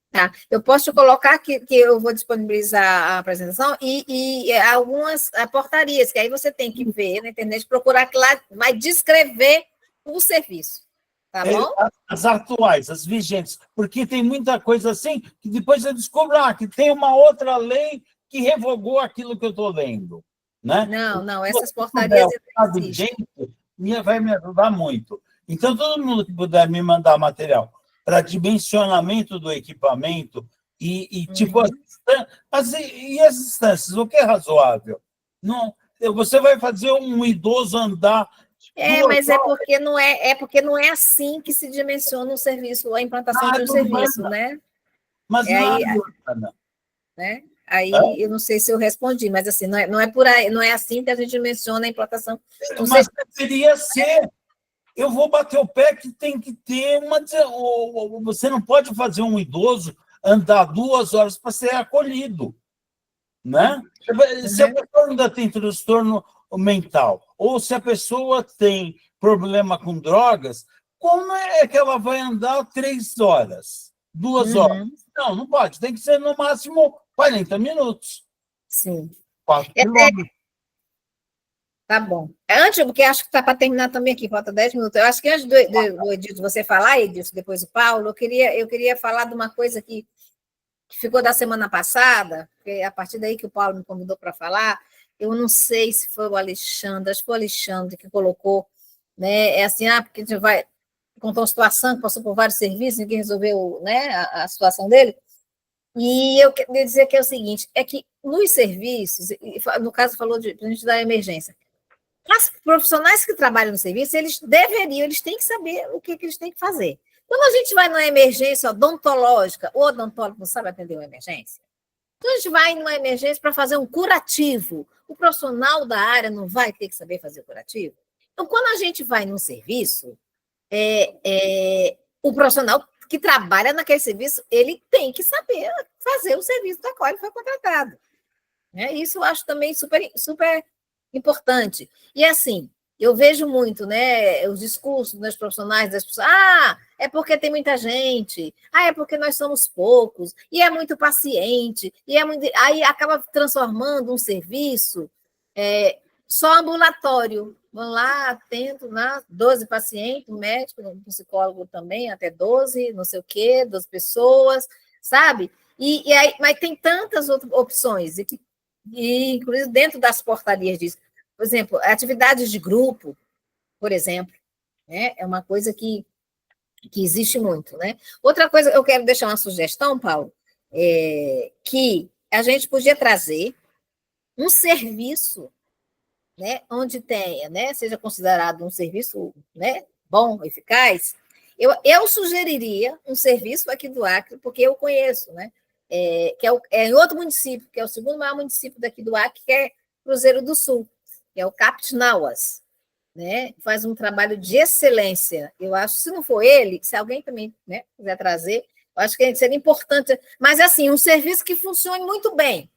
Tá. Eu posso te colocar que eu vou disponibilizar a apresentação e algumas portarias, que aí você tem que ver na internet, procurar que lá vai descrever o serviço. Tá bom? As atuais, as vigentes, porque tem muita coisa assim que depois eu descubro que tem uma outra lei que revogou aquilo que eu estou lendo. Né? Não, Se essas você puder, portarias o estado existem. vigente vai me ajudar muito. Então, todo mundo que puder me mandar material para dimensionamento do equipamento tipo, Uhum. e as distâncias, o que é razoável? Não, você vai fazer um idoso andar 2 Mas horas. porque não é assim que se dimensiona o serviço, a implantação de um serviço, Urbana, né? mas na Aí, área urbana. né? Tá? Aí eu não sei se eu respondi, mas assim, não é por aí, não é assim que a gente menciona a implantação de um Mas serviço. deveria ser. Eu vou bater o pé que tem que ter uma. Você não pode fazer um idoso andar 2 horas para ser acolhido. Né? Se a Uhum. pessoa ainda tem transtorno mental, ou se a pessoa tem problema com drogas, como é que ela vai andar 3 horas? 2 horas? Uhum. Não pode. Tem que ser no máximo 40 minutos. Sim. 4 É, quilômetros. tá bom. Antes, porque acho que está para terminar também aqui, falta 10 minutos. Eu acho que antes do Edilson você falar, Edilson, depois o Paulo, eu queria falar de uma coisa que ficou da semana passada, porque a partir daí que o Paulo me convidou para falar, eu não sei se foi o Alexandre, acho que foi o Alexandre que colocou, né? É assim, porque a gente vai contar uma situação que passou por vários serviços, ninguém resolveu, né, a situação dele. E eu queria dizer que é o seguinte, é que nos serviços, no caso falou de a gente da emergência, os profissionais que trabalham no serviço, eles têm que saber o que eles têm que fazer. Quando a gente vai numa emergência odontológica, o odontólogo não sabe atender uma emergência. Quando a gente vai numa emergência para fazer um curativo, o profissional da área não vai ter que saber fazer o curativo? Então, quando a gente vai num serviço, o profissional que trabalha naquele serviço, ele tem que saber fazer o serviço da qual ele foi contratado. Isso eu acho também super importante. E assim, eu vejo muito, né, os discursos dos profissionais, das pessoas, é porque tem muita gente, é porque nós somos poucos, e é muito paciente, aí acaba transformando um serviço só ambulatório. Vão lá, atendo, 12 pacientes, um médico, um psicólogo também, até 12, não sei o quê, 12 pessoas, sabe? Aí, mas tem tantas outras opções, e inclusive dentro das portarias disso. Por exemplo, atividades de grupo, por exemplo, né? É uma coisa que existe muito, né? Outra coisa, eu quero deixar uma sugestão, Paulo, que a gente podia trazer um serviço, né, onde tenha, né, seja considerado um serviço, né, bom, eficaz. Eu sugeriria um serviço aqui do Acre, porque eu conheço, né, que é em outro município, que é o segundo maior município daqui do Acre, que é Cruzeiro do Sul, que é o Capitnauas, né, faz um trabalho de excelência. Eu acho, se não for ele, se alguém também, né, quiser trazer, eu acho que seria importante, mas assim, um serviço que funcione muito bem.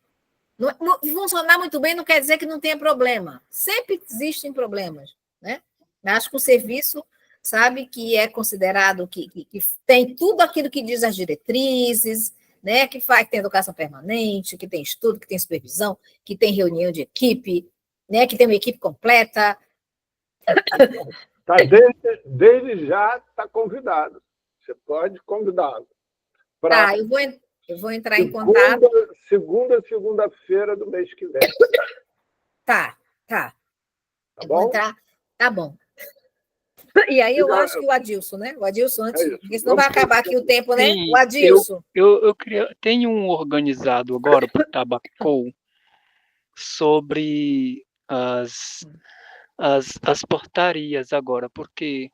Funcionar muito bem não quer dizer que não tenha problema. Sempre existem problemas, né? Acho que o serviço, sabe, que é considerado que tem tudo aquilo que diz as diretrizes, né? Que tem educação permanente, que tem estudo, que tem supervisão, que tem reunião de equipe, né? Que tem uma equipe completa. Desde já está convidado. Você pode convidá-lo. Eu vou entrar em contato. Segunda-feira do mês que vem. Tá. Tá Eu bom? vou entrar. Tá bom. E aí eu acho que o Adilson, né? O Adilson, antes, porque senão vai acabar aqui o tempo, né? Sim, O Adilson. eu tenho um organizado agora para o Tabacou sobre as portarias agora, porque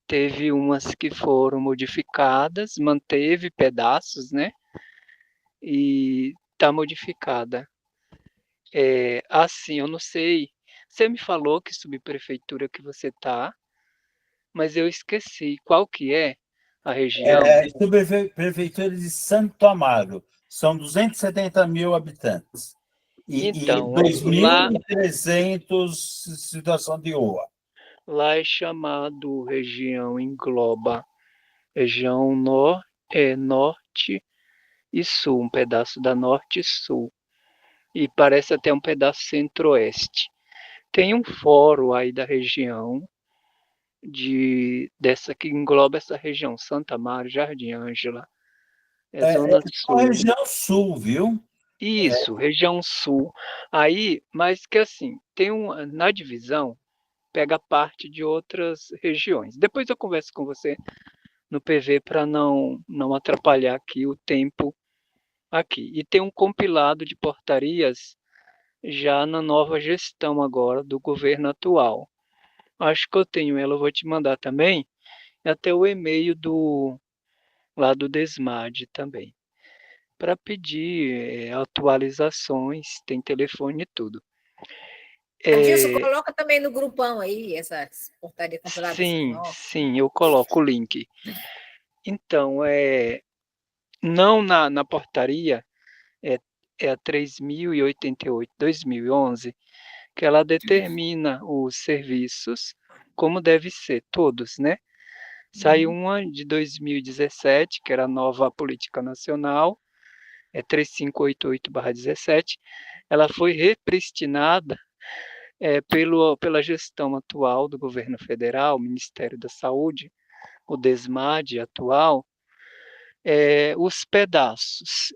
teve umas que foram modificadas, manteve pedaços, né? E está modificada. Assim, eu não sei. Você me falou que subprefeitura que você tá, mas eu esqueci qual que é. a região? Prefeitura de Santo Amaro. São 270 mil habitantes. Então, E 2.300 situação de rua. Lá é chamado região, engloba região norte e sul, um pedaço da norte e sul. E parece até um pedaço centro-oeste. Tem um fórum aí da região, dessa que engloba essa região, Santa Maria, Jardim Ângela, Zona Sul. Região sul, viu? Isso, região sul. Aí, mas que assim, na divisão, pega parte de outras regiões. Depois eu converso com você no PV para não atrapalhar aqui o tempo aqui. E tem um compilado de portarias já na nova gestão agora do governo atual. Acho que eu tenho ela, eu vou te mandar também, e até o e-mail lá do Desmad também, para pedir atualizações, tem telefone e tudo. Adilson, coloca também no grupão aí, essa portaria compilada. Sim, eu coloco o link. Então, não na portaria, é a 3.088, 2011, que ela determina os serviços, como deve ser, todos, né? Saiu uma de 2017, que era a nova política nacional, 3588/17. Ela foi repristinada pela gestão atual do governo federal, Ministério da Saúde, o DESMAD atual, os pedaços.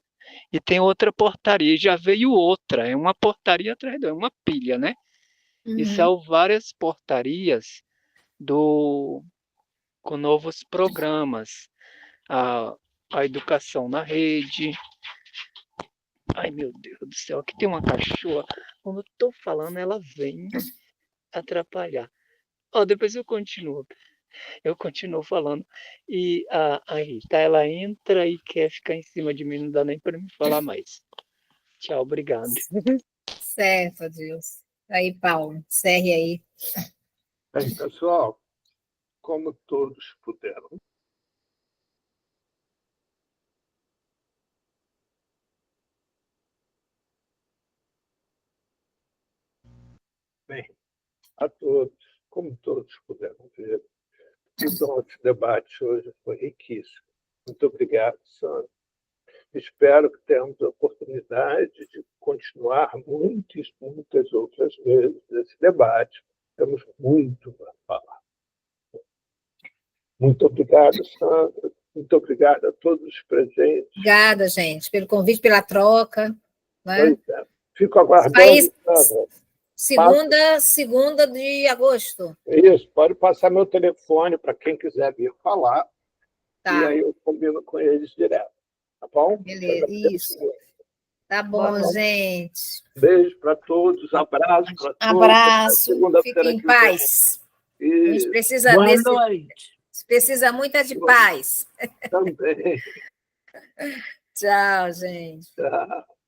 E tem outra portaria, e já veio outra, é uma portaria atrás é uma pilha, né? E são várias portarias com novos programas, a educação na rede. Ai, meu Deus do céu, aqui tem uma cachorra. Quando eu estou falando, ela vem atrapalhar. Depois eu continuo falando. E a Rita, ela entra e quer ficar em cima de mim, não dá nem para me falar mais. Tchau, obrigado. Certo, Adilson. Aí, Paulo, encerre aí. Bem, pessoal, como todos puderam bem, a todos, como todos puderam ver, o nosso debate hoje foi riquíssimo. Muito obrigado, Sandra. Espero que tenhamos a oportunidade de continuar muitas outras vezes esse debate. Temos muito para falar. Muito obrigado, Sandra. Muito obrigado a todos os presentes. Obrigada, gente, pelo convite, pela troca. Né? Fico aguardando, Sandra. Segunda de agosto. Isso, pode passar meu telefone para quem quiser vir falar. Tá. E aí eu combino com eles direto. Tá bom? Beleza, isso. Tá bom, gente. Beijo para todos, abraço para todos. Abraço, fiquem em paz. A gente precisa Boa noite. Precisa muito de paz. Também. Tchau, gente. Tchau.